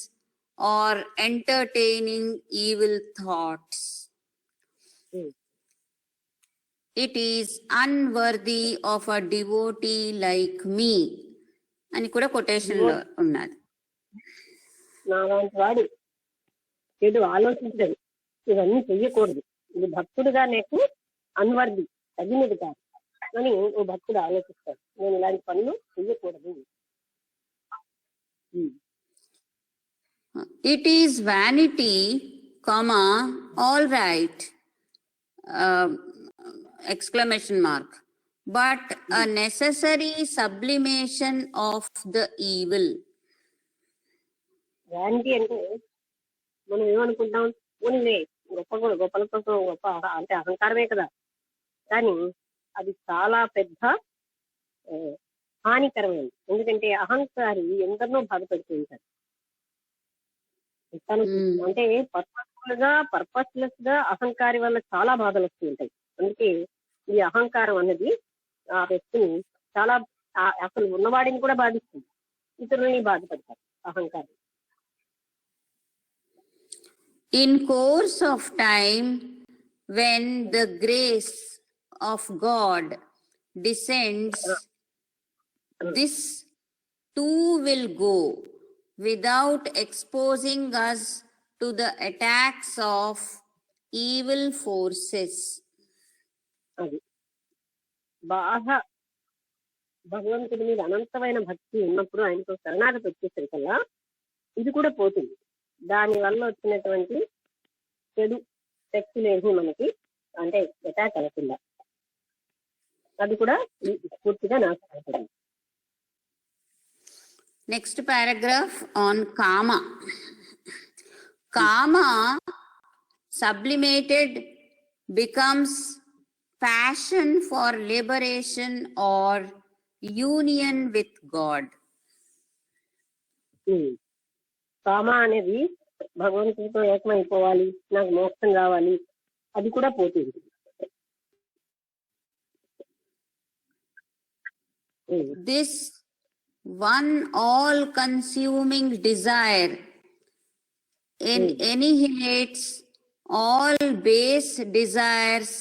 or entertaining evil thoughts. It is unworthy of a devotee like me. అని కూడా quotation లో ఉన్నది. నా లాంటి వాడు చెడు ఆలోచించడం, ఇవన్నీ చెయ్యకూడదు, ఇది భక్తుడుగా నాకు అన్వర్ది, తగినది కాదు అని ఓ భక్తుడు ఆలోచిస్తాడు. నేను ఇలాంటి పనులు చెయ్యకూడదు. It is vanity, all right, exclamation mark, but a necessary sublimation of the evil. Vanity అంటే మనం ఏమనుకుంటాం, ఓన్లీ గొప్పల కోసం గొప్ప అంటే అహంకారమే కదా, కానీ అది చాలా పెద్ద హానికరమైనది. ఎందుకంటే అహంకారి ఎందరినో బాధపడుతూ ఉంటారు. అంటే పర్పస్లెస్ గా అహంకారి వల్ల చాలా బాధలు వస్తూ ఉంటాయి. అందుకే ఈ అహంకారం అన్నది ఆ వ్యక్తిని చాలా అసలు ఉన్నవాడిని కూడా బాధిస్తుంది, ఇతరులని బాధపడతారు అహంకారం. In course of time, when the grace of God descends, this too will go without exposing us to the attacks of evil forces. అది బాగా భగవంతుడి మీద అనంతమైన భక్తి ఉన్నప్పుడు ఆయనతో శరణాగతి వచ్చేసరికల్లా ఇది కూడా పోతుంది. దాని వల్ల వచ్చినటువంటి చెడు శక్తులేసి మనకి అంటే అటాక్ అవుతుందా, అది కూడా పూర్తిగా నాశనం. Next paragraph on Kama. Kama sublimated becomes passion for liberation or union with God. కామ అనేది భగవంతుడితో ఏకమైపోవాలి, నాకు మోక్షం కావాలి, అది కూడా పోతుంది. This one all-consuming desire annihilates all base desires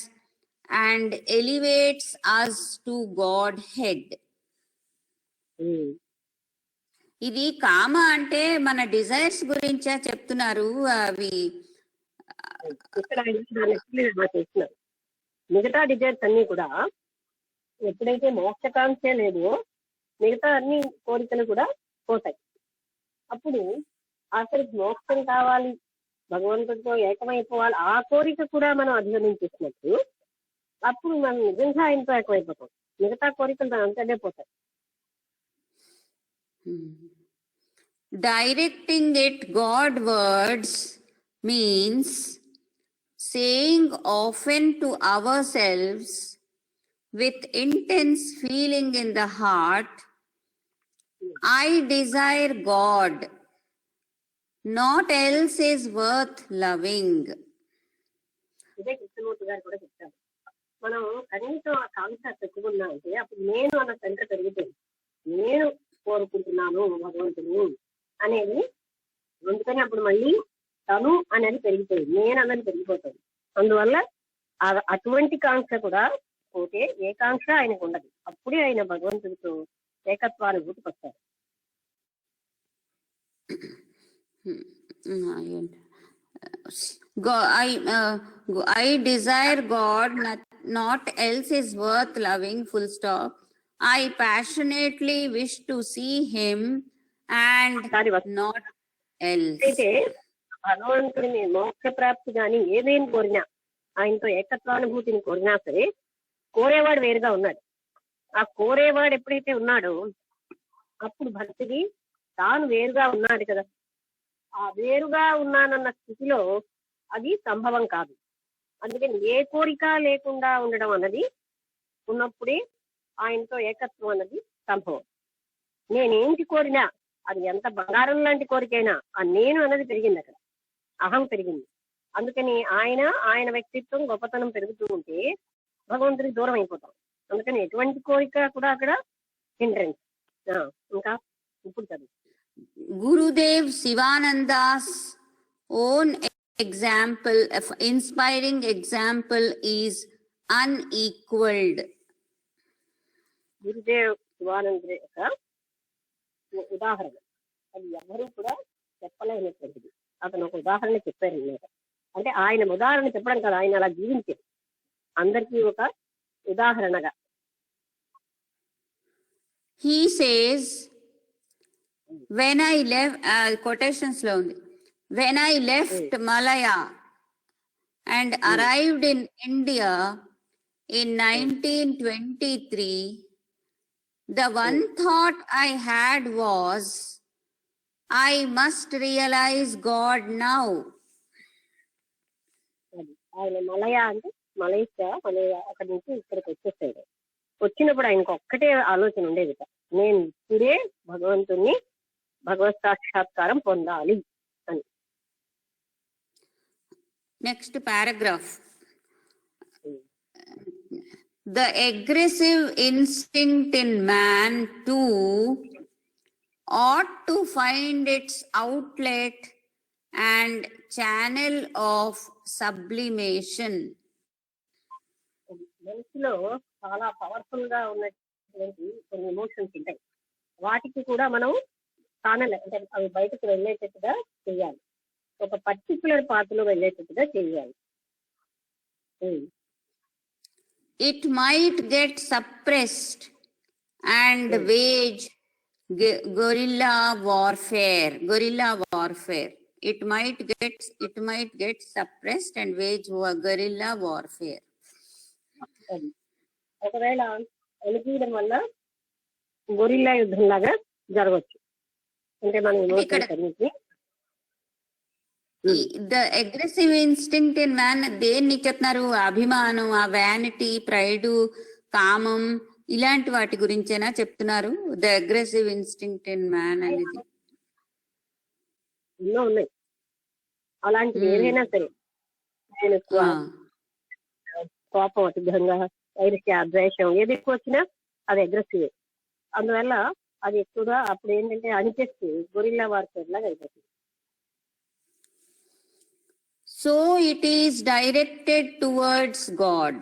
and elevates us to Godhead. ఇది కామ అంటే మన డిజైర్స్ గురించే చెప్తున్నారు. అవి ఇక్కడ చేస్తున్నారు. మిగతా డిజైర్స్ అన్ని కూడా ఎప్పుడైతే మోక్షకాంక్ష లేదో మిగతా అన్ని కోరికలు కూడా పోతాయి. అప్పుడు అసలు మోక్షం కావాలి, భగవంతుడితో ఏకమైపోవాలి, ఆ కోరిక కూడా మనం అధిగమించేసినప్పుడు అప్పుడు మనం నిజంగా ఆయనతో ఏకమైపోతాం. మిగతా కోరికలు అంతనే పోతాయి. Directing it Godwards means saying often to ourselves with intense feeling in the heart, I desire God, naught else is worth loving. ఇదే కృష్ణమూర్తి గారు కూడా చెప్తారు. మనం కనీసం ఆ కాంక్ష పెట్టుకున్నా అంటే అప్పుడు నేను అన్న సంఖ్య పెరుగుతుంది. నేను కోరుకుంటున్నాను భగవంతుని అనేది, అందుకని అప్పుడు మళ్ళీ తను అనేది పెరిగిపోయింది, నేను అన్నది పెరిగిపోతుంది. అందువల్ల అటువంటి కాంక్ష కూడా పోతే ఏ కాంక్ష ఆయనకు ఉండదు. అప్పుడే ఆయన భగవంతుడితో ఏకత్వానుభూతికి వస్తారు. I desire God, naught else is worth loving, full stop. I passionately wish to see him and not else. అయితే భగవంతుడిని మోక్ష ప్రాప్తి గాని ఏదేం కోరినా, ఆయనతో ఏకత్వానుభూతిని కోరినా సరే కోరేవాడు వేరుగా ఉన్నాడు. ఆ కోరేవాడు ఎప్పుడైతే ఉన్నాడో అప్పుడు భక్తుడి తాను వేరుగా ఉన్నాడు కదా. ఆ వేరుగా ఉన్నానన్న స్థితిలో అది సంభవం కాదు. అందుకని ఏ కోరిక లేకుండా ఉండడం అన్నది ఉన్నప్పుడే ఆయనతో ఏకత్వం అన్నది సంభవం. నేనేంటి కోరినా, అది ఎంత బంగారం లాంటి కోరికైనా ఆ నేను అన్నది పెరిగింది, అక్కడ అహం పెరిగింది. అందుకని ఆయన వ్యక్తిత్వం గొప్పతనం పెరుగుతూ ఉంటే భగవంతుడికి దూరం అయిపోతాం. అందుకని ఎటువంటి కోరిక కూడా అక్కడ హిండ్రెన్స్. ఇంకా ఇప్పుడు చదువు. Gurudev Sivananda's own example, inspiring example is unequaled. Gurudev Sivananda యొక్క ఉదాహరణ అది ఎవరు కూడా చెప్పలేనటువంటిది. అతను ఒక ఉదాహరణ చెప్పారు అన్నమాట. అంటే ఆయన ఉదాహరణ చెప్పడం కదా, ఆయన అలా జీవించారు అందరికీ ఒక ఉదాహరణగా. He says, when I left, quotations lo undi, when I left Malaya and arrived in India in 1923, the one thought I had was, I must realize God now. ఆయన మలయా అంటే మలేషియా అక్కడి నుంచి ఇక్కడికి వచ్చేసాడు. వచ్చినప్పుడు ఆయనకు ఒక్కటే ఆలోచన ఉండేది, నేను ఇప్పుడే భగవంతుణ్ణి భగవత్ సాక్షాత్కారం పొందాలి అని. Next paragraph. The aggressive instinct in man too ought to find its outlet and channel of sublimation. మనసులో చాలా పవర్ఫుల్ గా ఉన్నటువంటి కొన్ని ఎమోషన్స్ ఉంటాయి. వాటికి కూడా మనం ఛానల్ అంటే అవి బయటకు వెళ్ళేటట్టుగా చేయాలి, ఒక పర్టికులర్ పాత్రలో వెళ్ళేటట్టుగా చేయాలి. It might get suppressed and wage guerrilla warfare. It might get suppressed and wage guerrilla warfare. ఒకవేళ అణిగియడం వల్ల గొరిల్లా యుద్ధం లాగా జరగవచ్చు. అంటే మనం the aggressive instinct in man దేన్ని చెప్తున్నారు? అభిమానం, ఆ వ్యానిటీ, ప్రైడ్, కామం ఇలాంటి వాటి గురించేనా చెప్తున్నారు? The aggressive instinct in man అనేది ఎన్నో ఉన్నాయి అలాంటివి. ఏదైనా సరే నేను కోపం, అతిథంగా, వైరస్య, ద్వేషం ఏది ఎక్కువ వచ్చినా అది అగ్రెసివ్. అందువల్ల అది ఎక్కువగా అప్పుడు ఏంటంటే అనిచేస్తే గొరిల్లా వార్ఫేర్ లాగా అయిపోతుంది. So it is directed towards God.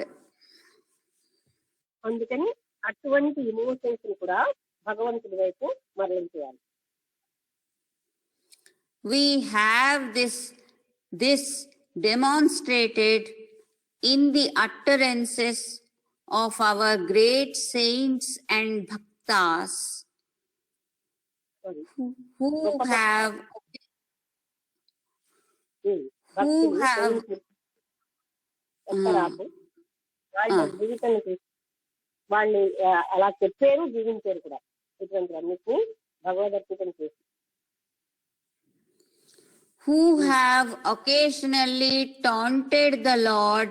అందుకని అటువంటి ఎమోషన్స్ కూడా భగవంతుడి వైపు మరలించేయాలి. We have this demonstrated in the utterances of our great saints and bhaktas who have వాళ్ళ జీవితాన్ని వాళ్ళు అలా చెప్పారు, జీవించారు కూడా. ఇటువంటి అన్నిటినీ భగవదర్పితం చేసి who have occasionally taunted the Lord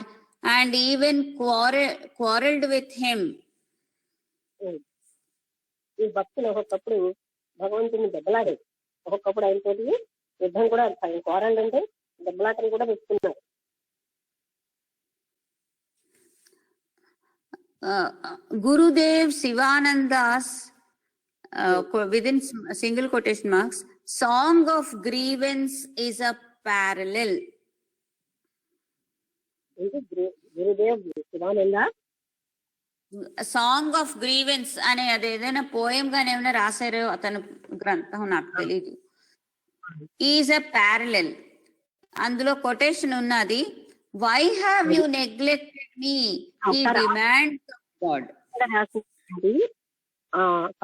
and even quarreled with him. ఈ భక్తులు ఒక్కొక్కప్పుడు భగవంతుని దెబ్బలాడేది, ఒక్కొక్కప్పుడు ఆయనతో యుద్ధం కూడా, కోరల్ అంటే దెబ్బలాటలు కూడా పెట్టుకున్నారు. Gurudev Sivananda's within single quotation marks, song of grievance is a parallel. Gurudev Sivananda song of grievance అనే అదేదైనా పోయం గానే ఏమైనా రాశారో అతను గ్రంథం నాకు తెలీదు. Is a parallel. అందులో కొటేషన్ ఉన్నది, why have you neglected me, he demands of God.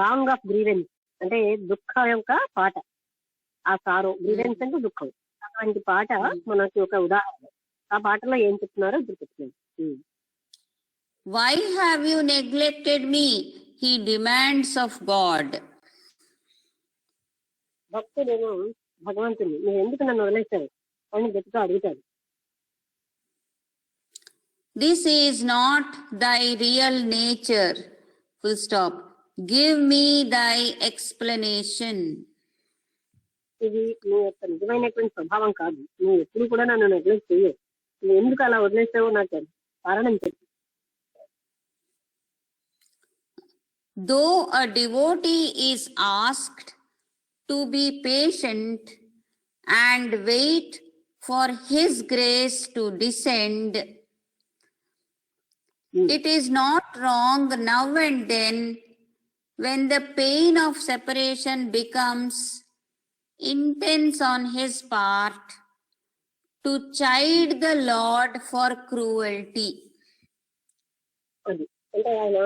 Song of grievance అంటే దుఃఖం యొక్క పాట. ఆ సారో గ్రీవెన్స్ అంటే దుఃఖం, అటువంటి పాట మనకి ఒక ఉదాహరణ. ఆ పాటలో ఏం చెప్తున్నారో ఇప్పుడు చెప్తున్నాను. Why have you neglected me? He demands of God. భక్తుడేమో భగవంతుని నువ్వు ఎందుకు నన్ను వదిలేశావు అని గట్టిగా అడుగుతాడు. This is not thy real nature. Full stop. Give me thy explanation. ఇది నీ యొక్క నిజమైనటువంటి స్వభావం కాదు. నువ్వు ఎప్పుడు కూడా నన్ను నెగ్లెక్ట్ చేయవు. నువ్వు ఎందుకు అలా వదిలేసావో నాకు కారణం చెప్పు. Though a devotee is asked to be patient and wait for his grace to descend, it is not wrong now and then, when the pain of separation becomes intense on his part, to chide the Lord for cruelty. అది అంటే ఆయన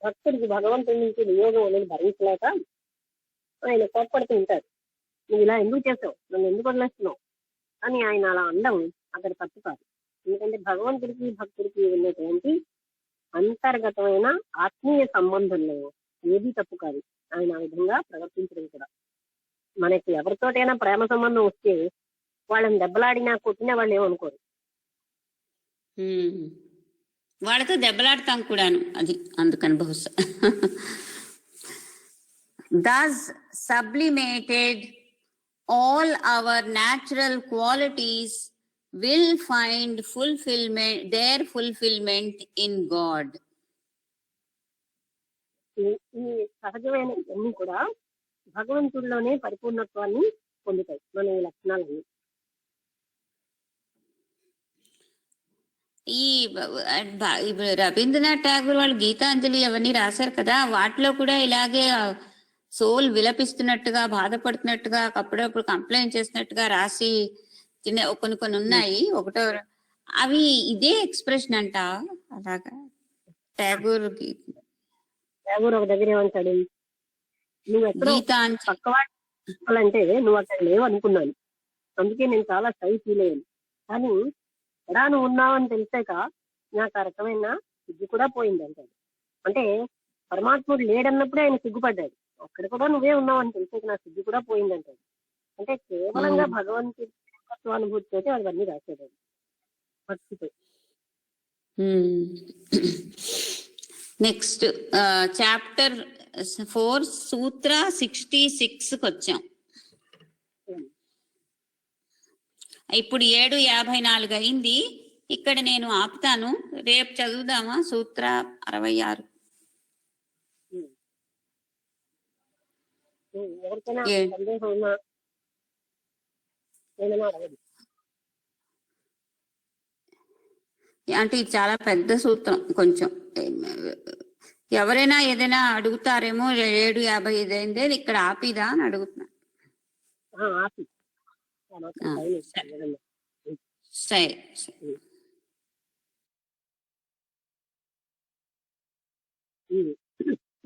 భక్తుడికి భగవంతుడి నుంచి వియోగం అనేది భరించలేక ఆయన కోప్పడుతూ ఉంటారు. నువ్వు ఇలా ఎందుకు చేసావు, నన్ను ఎందుకు వదిలేస్తున్నావు అని ఆయన అలా అనడం అక్కడ తప్పు కాదు. ఎందుకంటే భగవంతుడికి భక్తుడికి ఉన్నటువంటి అంతర్గతమైన ఆత్మీయ సంబంధంలో ఏది తప్పు కాదు. ఆయన ఆ విధంగా ప్రవర్తించడం కూడా. మనకి ఎవరితోటైనా ప్రేమ సంబంధం వస్తే వాళ్ళని దెబ్బలాడినా కొట్టినా వాళ్ళు ఏమనుకోరు. వాళ్ళతో దెబ్బలాడతాం కూడాను, అది అందుకని బహుశా. Thus sublimated, all our natural qualities will find their fulfillment in God. ఈ సహజమైన అన్ని కూడా భగవంతుడిలోనే పరిపూర్ణత్వాన్ని పొందుతాయి మన ఈ లక్షణాలన్నీ. ఈ రవీంద్రనాథ్ ఠాగూర్ వాళ్ళు గీతాంజలి అవన్నీ రాశారు కదా, వాటిలో కూడా ఇలాగే సోల్ విలపిస్తున్నట్టుగా, బాధపడుతున్నట్టుగా, అప్పుడప్పుడు కంప్లైంట్ చేసినట్టుగా రాసి కొన్ని కొన్ని ఉన్నాయి. ఒకటో అవి ఇదే ఎక్స్ప్రెషన్ అంట. అలాగా ఠాగూర్ ఒక దగ్గర ఏమంటాడు, నువ్వు ఎక్కడో పక్కవాడంటే నువ్వు అక్కడ లేవు అనుకున్నాను, అందుకే నేను చాలా సై ఫీల్ అయ్యాను. కానీ ఎడా నువ్వు ఉన్నావని తెలిసాక నాకు ఆ రకమైన సిగ్గు కూడా పోయింది అంటాడు. అంటే పరమాత్ముడు లేడన్నప్పుడే ఆయన సిగ్గుపడ్డాడు. అక్కడ కూడా నువ్వే ఉన్నావు అని తెలిసాక నా సిగ్గు కూడా పోయింది అంటాడు. అంటే కేవలంగా భగవంతుడి అనుభూతితో అవన్నీ రాశాడు భక్తితో. నెక్స్ట్ చాప్టర్ 4 సూత్ర 66కి వచ్చాం. ఇప్పుడు 7:54 అయింది. ఇక్కడ నేను ఆపుతాను. రేపు చదువుదామా సూత్ర 66. ఎవరికైనా సందేహం ఉన్నా అంటే ఇది చాలా పెద్ద సూత్రం. కొంచెం ఎవరైనా ఏదైనా అడుగుతారేమో, 7:55 అయిందే ఇక్కడ ఆపిదా అని అడుగుతున్నా. సరే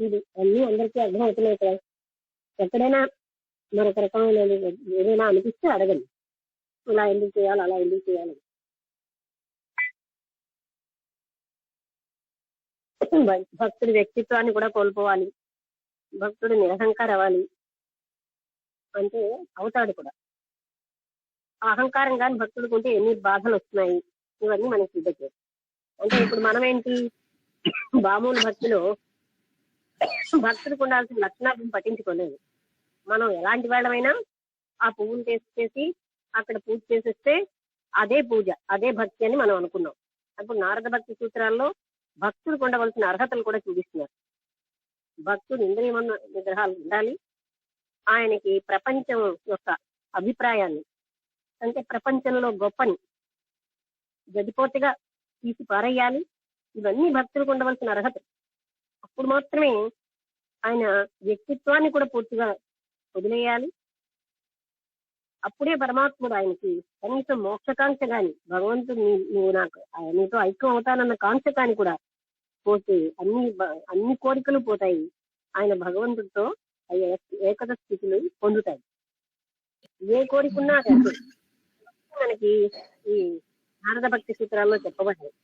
ఇది అన్ని అందరికీ అర్థమవుతున్నాయి కదా. ఎక్కడైనా మరొక రకమైన ఏదైనా అనిపిస్తే అడగండి, ఇలా ఎందుకు చేయాలి, అలా ఎందుకు చేయాలి. భక్తుడి వ్యక్తిత్వాన్ని కూడా కోల్పోవాలి, భక్తుడు నిరహంకారం అవ్వాలి అంటే అవుతాడు కూడా. అహంకారం కానీ భక్తుడికి ఉంటే ఎన్ని బాధలు వస్తున్నాయి, ఇవన్నీ మనకి చూడచ్చు. అంటే ఇప్పుడు మనం ఏంటి, మామూలు భక్తిలో భక్తుడికి ఉండాల్సిన లక్షణాలను పట్టించుకోలేదు. మనం ఎలాంటి వాళ్ళమైనా ఆ పువ్వులు చేసి అక్కడ పూజ చేసేస్తే అదే పూజ, అదే భక్తి అని మనం అనుకున్నాం. అప్పుడు నారద భక్తి సూత్రాల్లో భక్తుడికి ఉండవలసిన అర్హతలు కూడా చూపిస్తున్నారు. భక్తుడు ఇంద్రియమన్న నిగ్రహాలు ఉండాలి, ఆయనకి ప్రపంచం యొక్క అభిప్రాయాన్ని, అంటే ప్రపంచంలో గొప్పని గడిపోతగా తీసి పారేయాలి. ఇవన్నీ భక్తులకు ఉండవలసిన అర్హత. అప్పుడు మాత్రమే ఆయన వ్యక్తిత్వాన్ని కూడా పూర్తిగా వదిలేయాలి. అప్పుడే పరమాత్ముడు ఆయనకి కనీసం మోక్షకాంక్ష గాని, భగవంతుడు నువ్వు నాకు నీతో ఐక్యం అవుతానన్న కాంక్ష కాని కూడా పోతే అన్ని కోరికలు పోతాయి. ఆయన భగవంతుడితో ఏకత స్థితులు పొందుతాయి. ఏ కోరికున్నా మనకి ఈ నారద భక్తి సూత్రాల్లో చెప్పబడ్డాయి.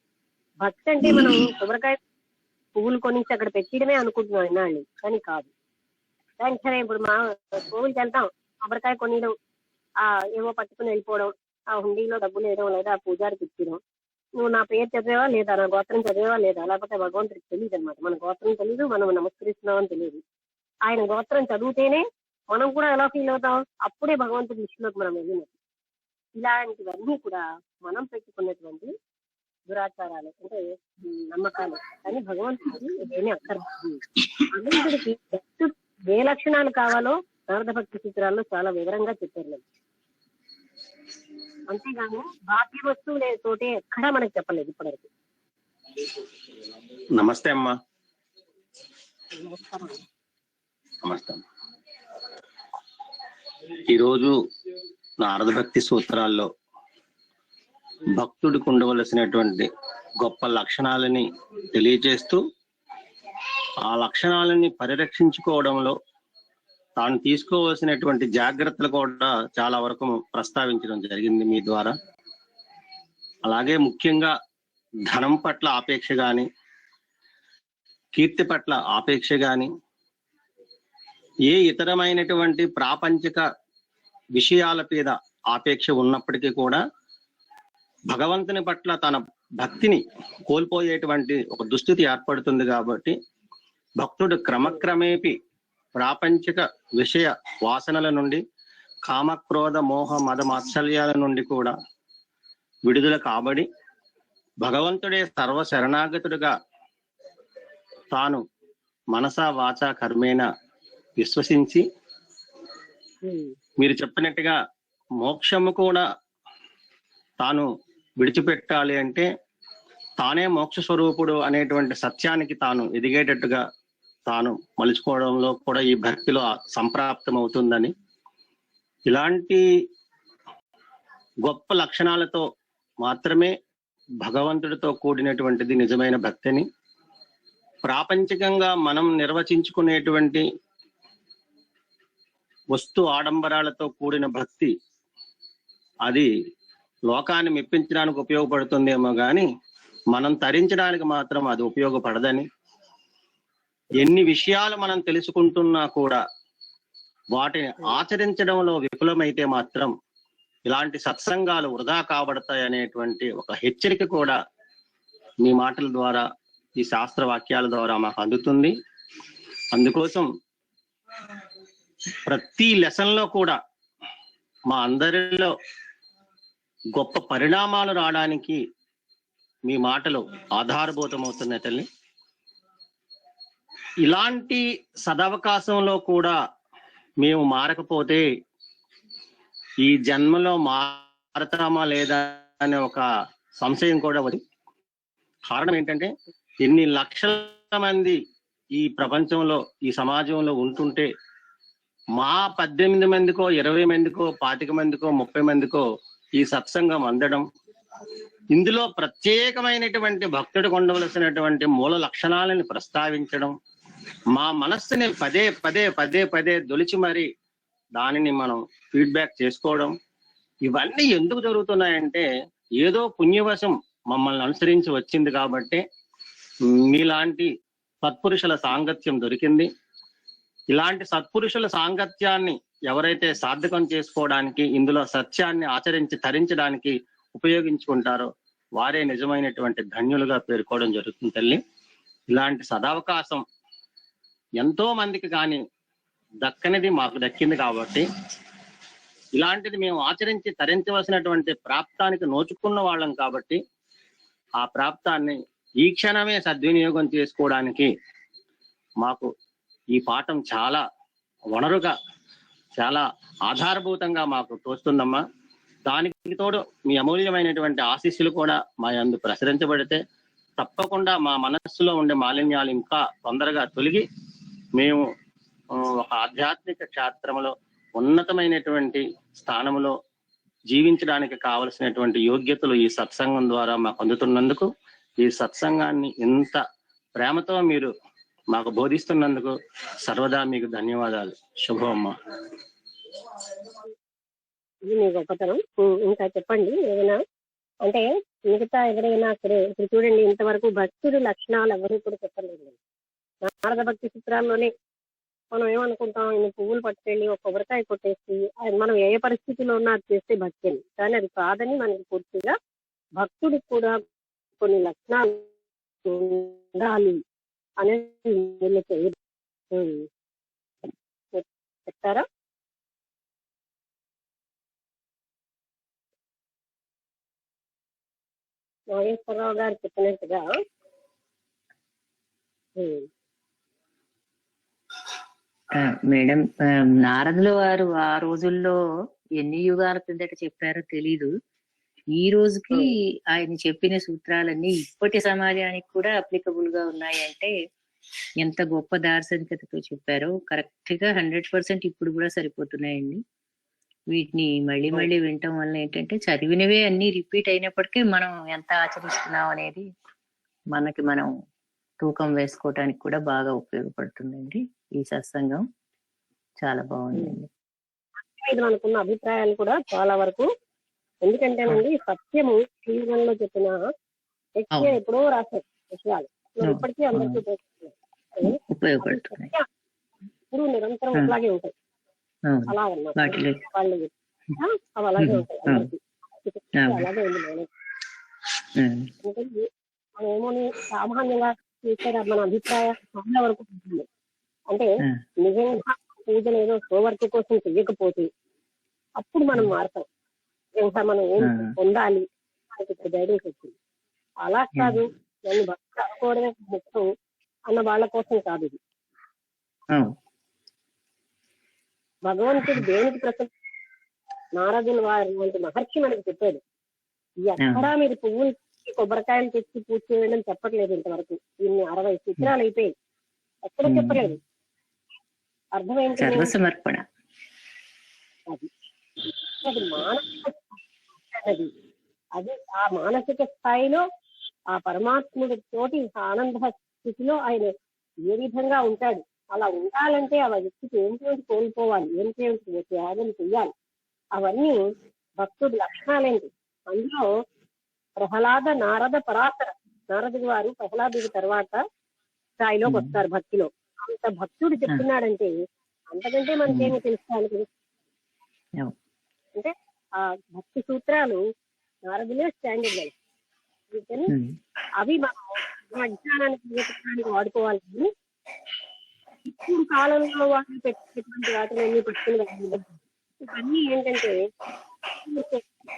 భక్తి అంటే మనం కొబ్బరికాయ పువ్వులు కొనిచ్చి అక్కడ పెట్టడమే అనుకుంటున్నాం ఇన్నాళ్ళు, కానీ కాదు. దానికి సరే ఇప్పుడు మా పువ్వులకి వెళ్తాం, కొబ్బరికాయ కొనియడం, ఏవో పట్టుకుని వెళ్ళిపోవడం, ఆ హుండీలో డబ్బులు వేయడం, లేదా పూజారికి ఇచ్చడం, నువ్వు నా పేరు చదివేవా లేదా, నా గోత్రం చదివేవా లేదా, లేకపోతే భగవంతుడికి తెలియదు అనమాట. మన గోత్రం తెలియదు, మనం నమస్కరిస్తున్నామని తెలియదు. ఆయన గోత్రం చదివితేనే మనం కూడా ఎలా ఫీల్ అవుతాం, అప్పుడే భగవంతుడి దృష్టిలోకి మనం వెళ్ళినట్టు. ఇలాంటివన్నీ కూడా మనం పెట్టుకున్నటువంటి దురాచారాలు, అంటే నమ్మకాలు. కానీ భగవంతుడికి ఏమీ అక్కర్లేదు. భగవంతుడికి ఏ లక్షణాలు కావాలో నారద భక్తి సూత్రాల్లో చాలా వివరంగా చెప్పారు. అంతేగాని బాహ్య వస్తువులే తోటే ఎక్కడా మనకు చెప్పలేదు ఇప్పటివరకు. నమస్తే అమ్మా. నమస్తే. ఈరోజు నారద భక్తి సూత్రాల్లో భక్తుడికి ఉండవలసినటువంటి గొప్ప లక్షణాలని తెలియజేస్తూ, ఆ లక్షణాలని పరిరక్షించుకోవడంలో తాను తీసుకోవాల్సినటువంటి జాగ్రత్తలు కూడా చాలా వరకు ప్రస్తావించడం జరిగింది మీ ద్వారా. అలాగే ముఖ్యంగా ధనం పట్ల ఆపేక్ష గాని, కీర్తి పట్ల ఆపేక్ష గాని, ఏ ఇతరమైనటువంటి ప్రాపంచిక విషయాల మీద ఆపేక్ష ఉన్నప్పటికీ కూడా భగవంతుని పట్ల తన భక్తిని కోల్పోయేటువంటి ఒక దుస్థితి ఏర్పడుతుంది. కాబట్టి భక్తుడు క్రమక్రమేపి ప్రాపంచిక విషయ వాసనల నుండి, కామక్రోధ మోహ మద మాత్సల్యాల నుండి కూడా విడుదల కాబడి భగవంతుడే సర్వ శరణాగతుడుగా తాను మనసా వాచా కర్మేణ విశ్వసించి, మీరు చెప్పినట్టుగా మోక్షము కూడా తాను విడిచిపెట్టాలి అంటే తానే మోక్ష స్వరూపుడు అనేటువంటి సత్యానికి తాను ఎదిగేటట్టుగా తాను మలుచుకోవడంలో కూడా ఈ భక్తిలో సంప్రాప్తం అవుతుందని, ఇలాంటి గొప్ప లక్షణాలతో మాత్రమే భగవంతుడితో కూడినటువంటిది నిజమైన భక్తిని. ప్రాపంచికంగా మనం నిర్వచించుకునేటువంటి వస్తు ఆడంబరాలతో కూడిన భక్తి అది లోకాన్ని మెప్పించడానికి ఉపయోగపడుతుందేమో గాని మనం తరించడానికి మాత్రం అది ఉపయోగపడదని, ఎన్ని విషయాలు మనం తెలుసుకుంటున్నా కూడా వాటిని ఆచరించడంలో విఫలమైతే మాత్రం ఇలాంటి సత్సంగాలు వృధా కాబడతాయి అనేటువంటి ఒక హెచ్చరిక కూడా మీ మాటల ద్వారా, ఈ శాస్త్ర వాక్యాల ద్వారా మాకు అందుతుంది. అందుకోసం ప్రతి లెసన్ లో కూడా మా అందరిలో గొప్ప పరిణామాలు రావడానికి మీ మాటలు ఆధారభూతమవుతున్నాయి తల్లి. ఇలాంటి సదవకాశంలో కూడా మేము మారకపోతే ఈ జన్మలో మారతామా లేదా అనే ఒక సంశయం కూడా ఉంది. కారణం ఏంటంటే ఎన్ని లక్షల మంది ఈ ప్రపంచంలో, ఈ సమాజంలో ఉంటుంటే మా 18 మందికో 20 మందికో 25 మందికో 30 మందికో ఈ సత్సంగం అందడం, ఇందులో ప్రత్యేకమైనటువంటి భక్తుడికి ఉండవలసినటువంటి మూల లక్షణాలను ప్రస్తావించడం, మా మనస్సుని పదే పదే పదే పదే దొలిచి మరి దానిని మనం ఫీడ్బ్యాక్ చేసుకోవడం, ఇవన్నీ ఎందుకు జరుగుతున్నాయంటే ఏదో పుణ్యవశం మమ్మల్ని అనుసరించి వచ్చింది కాబట్టి మీలాంటి సత్పురుషుల సాంగత్యం దొరికింది. ఇలాంటి సత్పురుషుల సాంగత్యాన్ని ఎవరైతే సార్థకం చేసుకోవడానికి, ఇందులో సత్యాన్ని ఆచరించి తరించడానికి ఉపయోగించుకుంటారో వారే నిజమైనటువంటి ధన్యులుగా పేర్కోవడం జరుగుతుంది తల్లి. ఇలాంటి సదావకాశం ఎంతో మందికి కానీ దక్కనిది మాకు దక్కింది కాబట్టి ఇలాంటిది మేము ఆచరించి తరించవలసినటువంటి ప్రాప్తానికి నోచుకున్న వాళ్ళం కాబట్టి ఆ ప్రాప్తాన్ని ఈ క్షణమే సద్వినియోగం చేసుకోవడానికి మాకు ఈ పాఠం చాలా వనరుగా, చాలా ఆధారభూతంగా మాకు తోస్తుందమ్మా. దానికి తోడు మీ అమూల్యమైనటువంటి ఆశీస్సులు కూడా మా యందు ప్రసరించబడితే తప్పకుండా మా మనస్సులో ఉండే మాలిన్యాలు ఇంకా తొందరగా తొలగి మేము ఒక ఆధ్యాత్మిక క్షేత్రంలో ఉన్నతమైనటువంటి స్థానంలో జీవించడానికి కావలసినటువంటి యోగ్యతలు ఈ సత్సంగం ద్వారా మాకు అందుతున్నందుకు, ఈ సత్సంగాన్ని ఇంత ప్రేమతో మీరు మాకు బోధిస్తున్నందుకు సర్వదా మీకు ధన్యవాదాలు. శుభం అమ్మా. ఇది మీ గొప్పతనం. ఇంకా చెప్పండి ఏదైనా. అంటే మిగతా ఎవరైనా సరే ఇప్పుడు చూడండి, ఇంతవరకు భక్తుడి లక్షణాలు ఎవరు కూడా చెప్పలేదు. నారద భక్తి చిత్రాల్లోనే మనం ఏమనుకుంటాం, ఇన్ని పువ్వులు పట్టుకెళ్ళి ఒక కొబ్బరికాయ కొట్టేసి మనం ఏ పరిస్థితిలో ఉన్నా అది చేస్తే భక్తి అని. కానీ అది కాదని మనకి పూర్తిగా భక్తుడికి కూడా కొన్ని లక్షణాలు ఉండాలి అనేది చెప్తారా? నాగేశ్వరరావు గారు చెప్పినట్టుగా మేడం, నారదుల వారు ఆ రోజుల్లో ఎన్ని యుగాల కిందట చెప్పారో తెలీదు. ఈ రోజుకి ఆయన చెప్పిన సూత్రాలన్నీ ఇప్పటి సమాజానికి కూడా అప్లికబుల్ గా ఉన్నాయంటే ఎంత గొప్ప దార్శనికతతో చెప్పారో కరెక్ట్ గా 100% ఇప్పుడు కూడా సరిపోతున్నాయండి. వీటిని మళ్ళీ మళ్ళీ వినటం వల్ల ఏంటంటే చదివినవే అన్ని రిపీట్ అయినప్పటికీ మనం ఎంత ఆచరిస్తున్నాం అనేది మనకి మనం తూకం వేసుకోవటానికి కూడా బాగా ఉపయోగపడుతుందండి. ఈ సత్సంగం చాలా బాగుందండి. అనుకున్న అభిప్రాయాలు కూడా చాలా వరకు, ఎందుకంటేనండి సత్యము శ్రీరంగంలో చెప్పిన వ్యక్తి ఎప్పుడో రాశారు విషయాలు ఇప్పటికీ అందరికీ ఉపయోగపడుతున్నాయి. ఇప్పుడు నిరంతరం అట్లాగే ఉంటాయి. అలా ఉన్నారు వాళ్ళు అవి అలాగే ఉంటాయి అందరికి. అలాగే ఉంది మనం. ఎందుకంటే మనం ఏమోని సామాన్యంగా చూసే మన అభిప్రాయం చాలా వరకు ఉంటుంది. అంటే నిజంగా పూజలు ఏదో వర్క్ కోసం చెయ్యకపోతే అప్పుడు మనం మారుతాం. ఇంకా మనం ఏం పొందాలి మనకి గైడెన్స్ వచ్చింది. అలా కాదు, నన్ను భక్తి అనుకోవడమే ముఖ్యం అన్న వాళ్ళ కోసం కాదు ఇది. భగవంతుడు దేనికి ప్రసక్తి నారదుల వారి వంటి మహర్షి మనకి చెప్పాడు. ఎక్కడా మీరు పువ్వులు కొబ్బరికాయలు తెచ్చి పూజ చేయడం చెప్పట్లేదు. ఇంతవరకు ఇన్ని 60 చిత్రాలు అయిపోయి ఎక్కడ చెప్పలేదు. అర్థమైంది. అది మానసిక అది అది ఆ మానసిక స్థాయిలో ఆ పరమాత్ముడి తోటి ఆనంద స్థితిలో ఆయన ఏ విధంగా ఉంటాడు. అలా ఉండాలంటే ఆ వ్యక్తికి ఏంటి కోల్పోవాలి, ఏంటి త్యాగం చెయ్యాలి. అవన్నీ భక్తుడి లక్షణాలేంటి. అందులో ప్రహ్లాద, నారద, పరాశర. నారదుడి వారు ప్రహ్లాదుడి తర్వాత స్థాయిలోకి వస్తారు భక్తిలో. అంత భక్తుడు చెప్తున్నాడంటే అంతకంటే మనకేమి తెలుస్తాను. అంటే ఆ భక్తి సూత్రాలు నారదులే స్టాండర్డ్. అందుకని అవి మనం అజ్ఞానానికి వాడుకోవాలి. ఇప్పుడు కాలంలో వాళ్ళు పెట్టినటువంటి వాటిని పెట్టుకుని ఇవన్నీ ఏంటంటే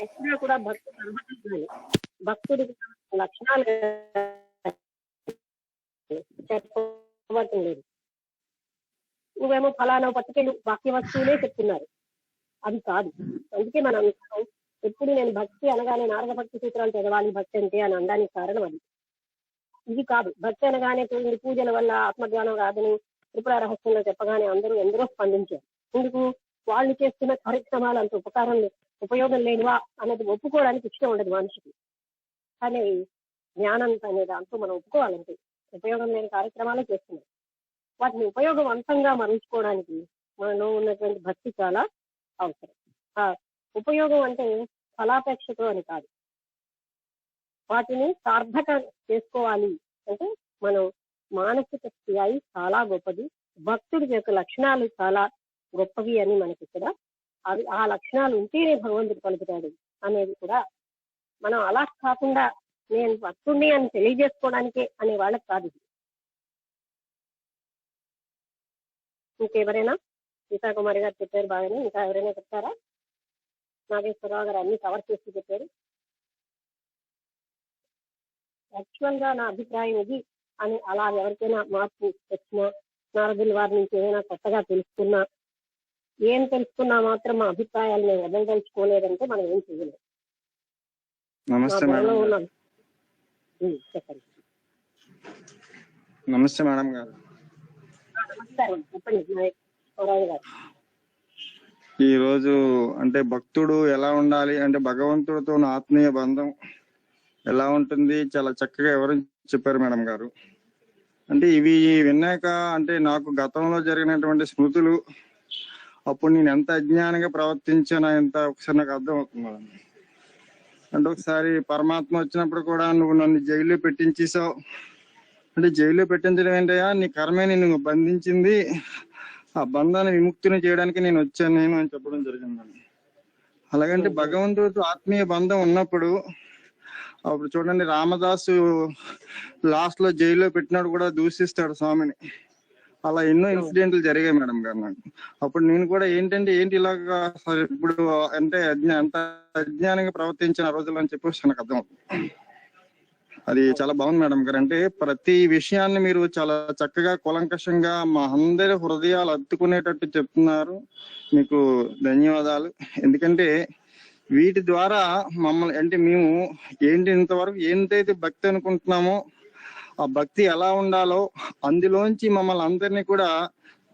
ఎక్కడా కూడా భక్తుడు అనుమతించాలి. భక్తుడి లక్షణాలు చెప్పవటం లేదు. నువ్వేమో ఫలానా పట్టుకెళ్ళి వాక్య వస్తువులే చెప్తున్నారు, అది కాదు. అందుకే మనం ఎప్పుడు నేను భక్తి అనగానే నారద భక్తి సూత్రాలు చదవాలి భక్తి అంటే అని అనడానికి కారణం అది. ఇది కాదు. భక్తి అనగానే పూజల వల్ల ఆత్మజ్ఞానం రాదని త్రిపుర రహస్యంలో చెప్పగానే అందరూ ఎందరో స్పందించారు. ఎందుకు? వాళ్ళు చేస్తున్న కార్యక్రమాలు అంత ఉపయోగం లేనివా అన్నది ఒప్పుకోవడానికి ఇష్టం ఉండదు మనిషికి. కానీ జ్ఞానం అనే దాంతో మనం ఒప్పుకోవాలంటే ఉపయోగం లేని కార్యక్రమాలే చేస్తున్నాం. వాటిని ఉపయోగవంతంగా మరల్చుకోవడానికి మనలో ఉన్నటువంటి భక్తి చాలా అవసరం. ఉపయోగం అంటే ఫలాపేక్షతో అని కాదు. వాటిని సార్థక చేసుకోవాలి అంటే మనం మానసిక స్థాయి చాలా గొప్పది. భక్తుడి యొక్క లక్షణాలు చాలా గొప్పవి అని మనకి ఇక్కడ అవి ఆ లక్షణాలు ఉంటేనే భగవంతుడు పలుకుతాడు అనేది కూడా మనం అలా కాకుండా నేను భక్తుడిని అని తెలియజేసుకోవడానికే అనే వాళ్ళకి కాదు. ఇంకెవరైనా? సీతాకుమారి గారు చెప్పారు బాగానే, ఇంకా ఎవరైనా చెప్తారా? నాగేశ్వరరావు గారు అన్ని కవర్ చేసి చెప్పారు. యాక్చువల్ గా నా అభిప్రాయం ఇది అని అలా ఎవరికైనా మార్పు వచ్చినా, నారదుల వారి నుంచి ఏదైనా కొత్తగా తెలుసుకున్నా, ఏం తెలుసుకున్నా మాత్రం మా అభిప్రాయాలు మేము వదలదలుచుకోలేదంటే మనం ఏం చేయలేము. చెప్పండి. నమస్తే మేడం గారు. నమస్కారం. చెప్పండి నాగేశ్వరరావు గారు. ఈ రోజు అంటే భక్తుడు ఎలా ఉండాలి అంటే భగవంతుడితో ఉన్న ఆత్మీయ బంధం ఎలా ఉంటుంది చాలా చక్కగా ఎవరు చెప్పారు మేడం గారు. అంటే ఇవి విన్నాక అంటే నాకు గతంలో జరిగినటువంటి స్మృతులు అప్పుడు నేను ఎంత అజ్ఞానంగా ప్రవర్తించానో ఎంత ఒకసారి నాకు అర్థం అవుతుంది మేడం. అంటే ఒకసారి పరమాత్మ వచ్చినప్పుడు కూడా నువ్వు నన్ను జైల్లో పెట్టించేసావు అంటే జైల్లో పెట్టించడం ఏంటయ్యా, నీ కర్మే నిన్ను బంధించింది, ఆ బంధాన్ని విముక్తిని చేయడానికి నేను వచ్చాను నేను అని చెప్పడం జరిగిందండి. అలాగంటే భగవంతుడితో ఆత్మీయ బంధం ఉన్నప్పుడు అప్పుడు చూడండి రామదాసు లాస్ట్ లో జైల్లో పెట్టినాడు కూడా దూషిస్తాడు స్వామిని. అలా ఎన్నో ఇన్సిడెంట్లు జరిగాయి మేడం గారు నాకు. అప్పుడు నేను కూడా ఏంటి ఇలాగా ఇప్పుడు అంటే అంత అజ్ఞానంగా ప్రవర్తించిన రోజులు అని చెప్పేసి నాకు అర్థం అవుతుంది. అది చాలా బాగుంది మేడం గారు. అంటే ప్రతి విషయాన్ని మీరు చాలా చక్కగా కూలంకషంగా మా అందరి హృదయాలు అత్తుకునేటట్టు చెప్తున్నారు. మీకు ధన్యవాదాలు. ఎందుకంటే వీటి ద్వారా మమ్మల్ని అంటే మేము ఇంతవరకు ఏంటైతే భక్తి అనుకుంటున్నామో ఆ భక్తి ఎలా ఉండాలో అందులోంచి మమ్మల్ని అందరినీ కూడా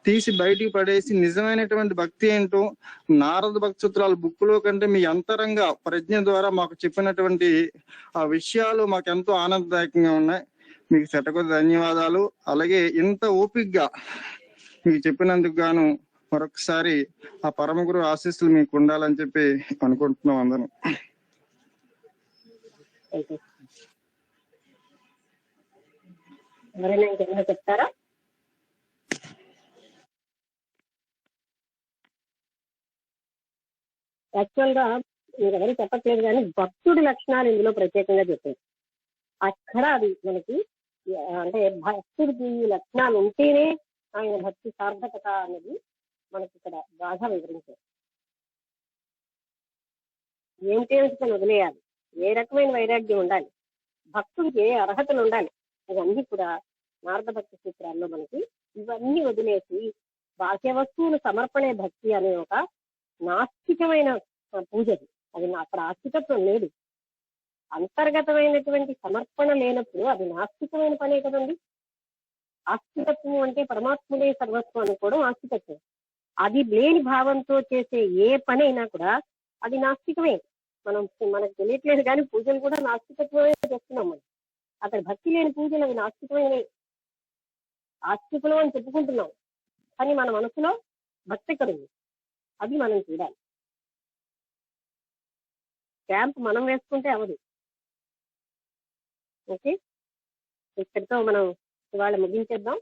తీసి బయటికి పడేసి నిజమైనటువంటి భక్తి ఏంటో నారద భక్తి సూత్రాల బుక్ లో కంటే మీ అంతరంగ ప్రజ్ఞ ద్వారా మాకు చెప్పినటువంటి ఆ విషయాలు మాకు ఎంతో ఆనందదాయకంగా ఉన్నాయి. మీకు శతకొద్ది ధన్యవాదాలు. అలాగే ఇంత ఓపికగా మీకు చెప్పినందుకు గాను మరొకసారి ఆ పరమ గురు ఆశీస్సులు మీకు ఉండాలని చెప్పి అనుకుంటున్నాం అందరం. ఎవరైనా ఇంకేమైనా చెప్తారా? యాక్చువల్ గా మీరు ఎవరు చెప్పట్లేదు కానీ భక్తుడి లక్షణాలు ఇందులో ప్రత్యేకంగా చెప్పారు. అక్కడ అది మనకి అంటే భక్తుడికి లక్షణాలు ఉంటేనే ఆయన భక్తి సార్థకత అనేది మనకి ఇక్కడ బాగా వివరించారు. ఏమిటేమిటి వదిలేయాలి, ఏ రకమైన వైరాగ్యం ఉండాలి, భక్తుడికి ఏ అర్హతలు ఉండాలి, ఇవన్నీ కూడా నారద భక్తి సూత్రాల్లో మనకి ఇవన్నీ వదిలేసి బాహ్య వస్తువులు సమర్పణే భక్తి అనే ఒక నాస్తికమైన పూజది. అది అక్కడ ఆస్తికత్వం లేదు. అంతర్గతమైనటువంటి సమర్పణ లేనప్పుడు అది నాస్తికమైన పనే కదండి. ఆస్తికత్వం అంటే పరమాత్ముడే సర్వస్వం అనుకోవడం ఆస్తికత్వం. అది లేని భావంతో చేసే ఏ పనైనా కూడా అది నాస్తికమే. మనకు తెలియట్లేదు కానీ పూజలు కూడా నాస్తికత్వమే చేస్తున్నాం మనం. అక్కడ భక్తి లేని పూజలు అవి నాస్తికమైనవి. ఆస్తికులు అని చెప్పుకుంటున్నాం కానీ మన మనసులో భక్తి కరుంది. అది మనం చూడాలి. క్యాంప్ మనం వేసుకుంటే అవదు. ఓకే, ఇక్కడితో మనం ఇవాళ ముగించేద్దాం.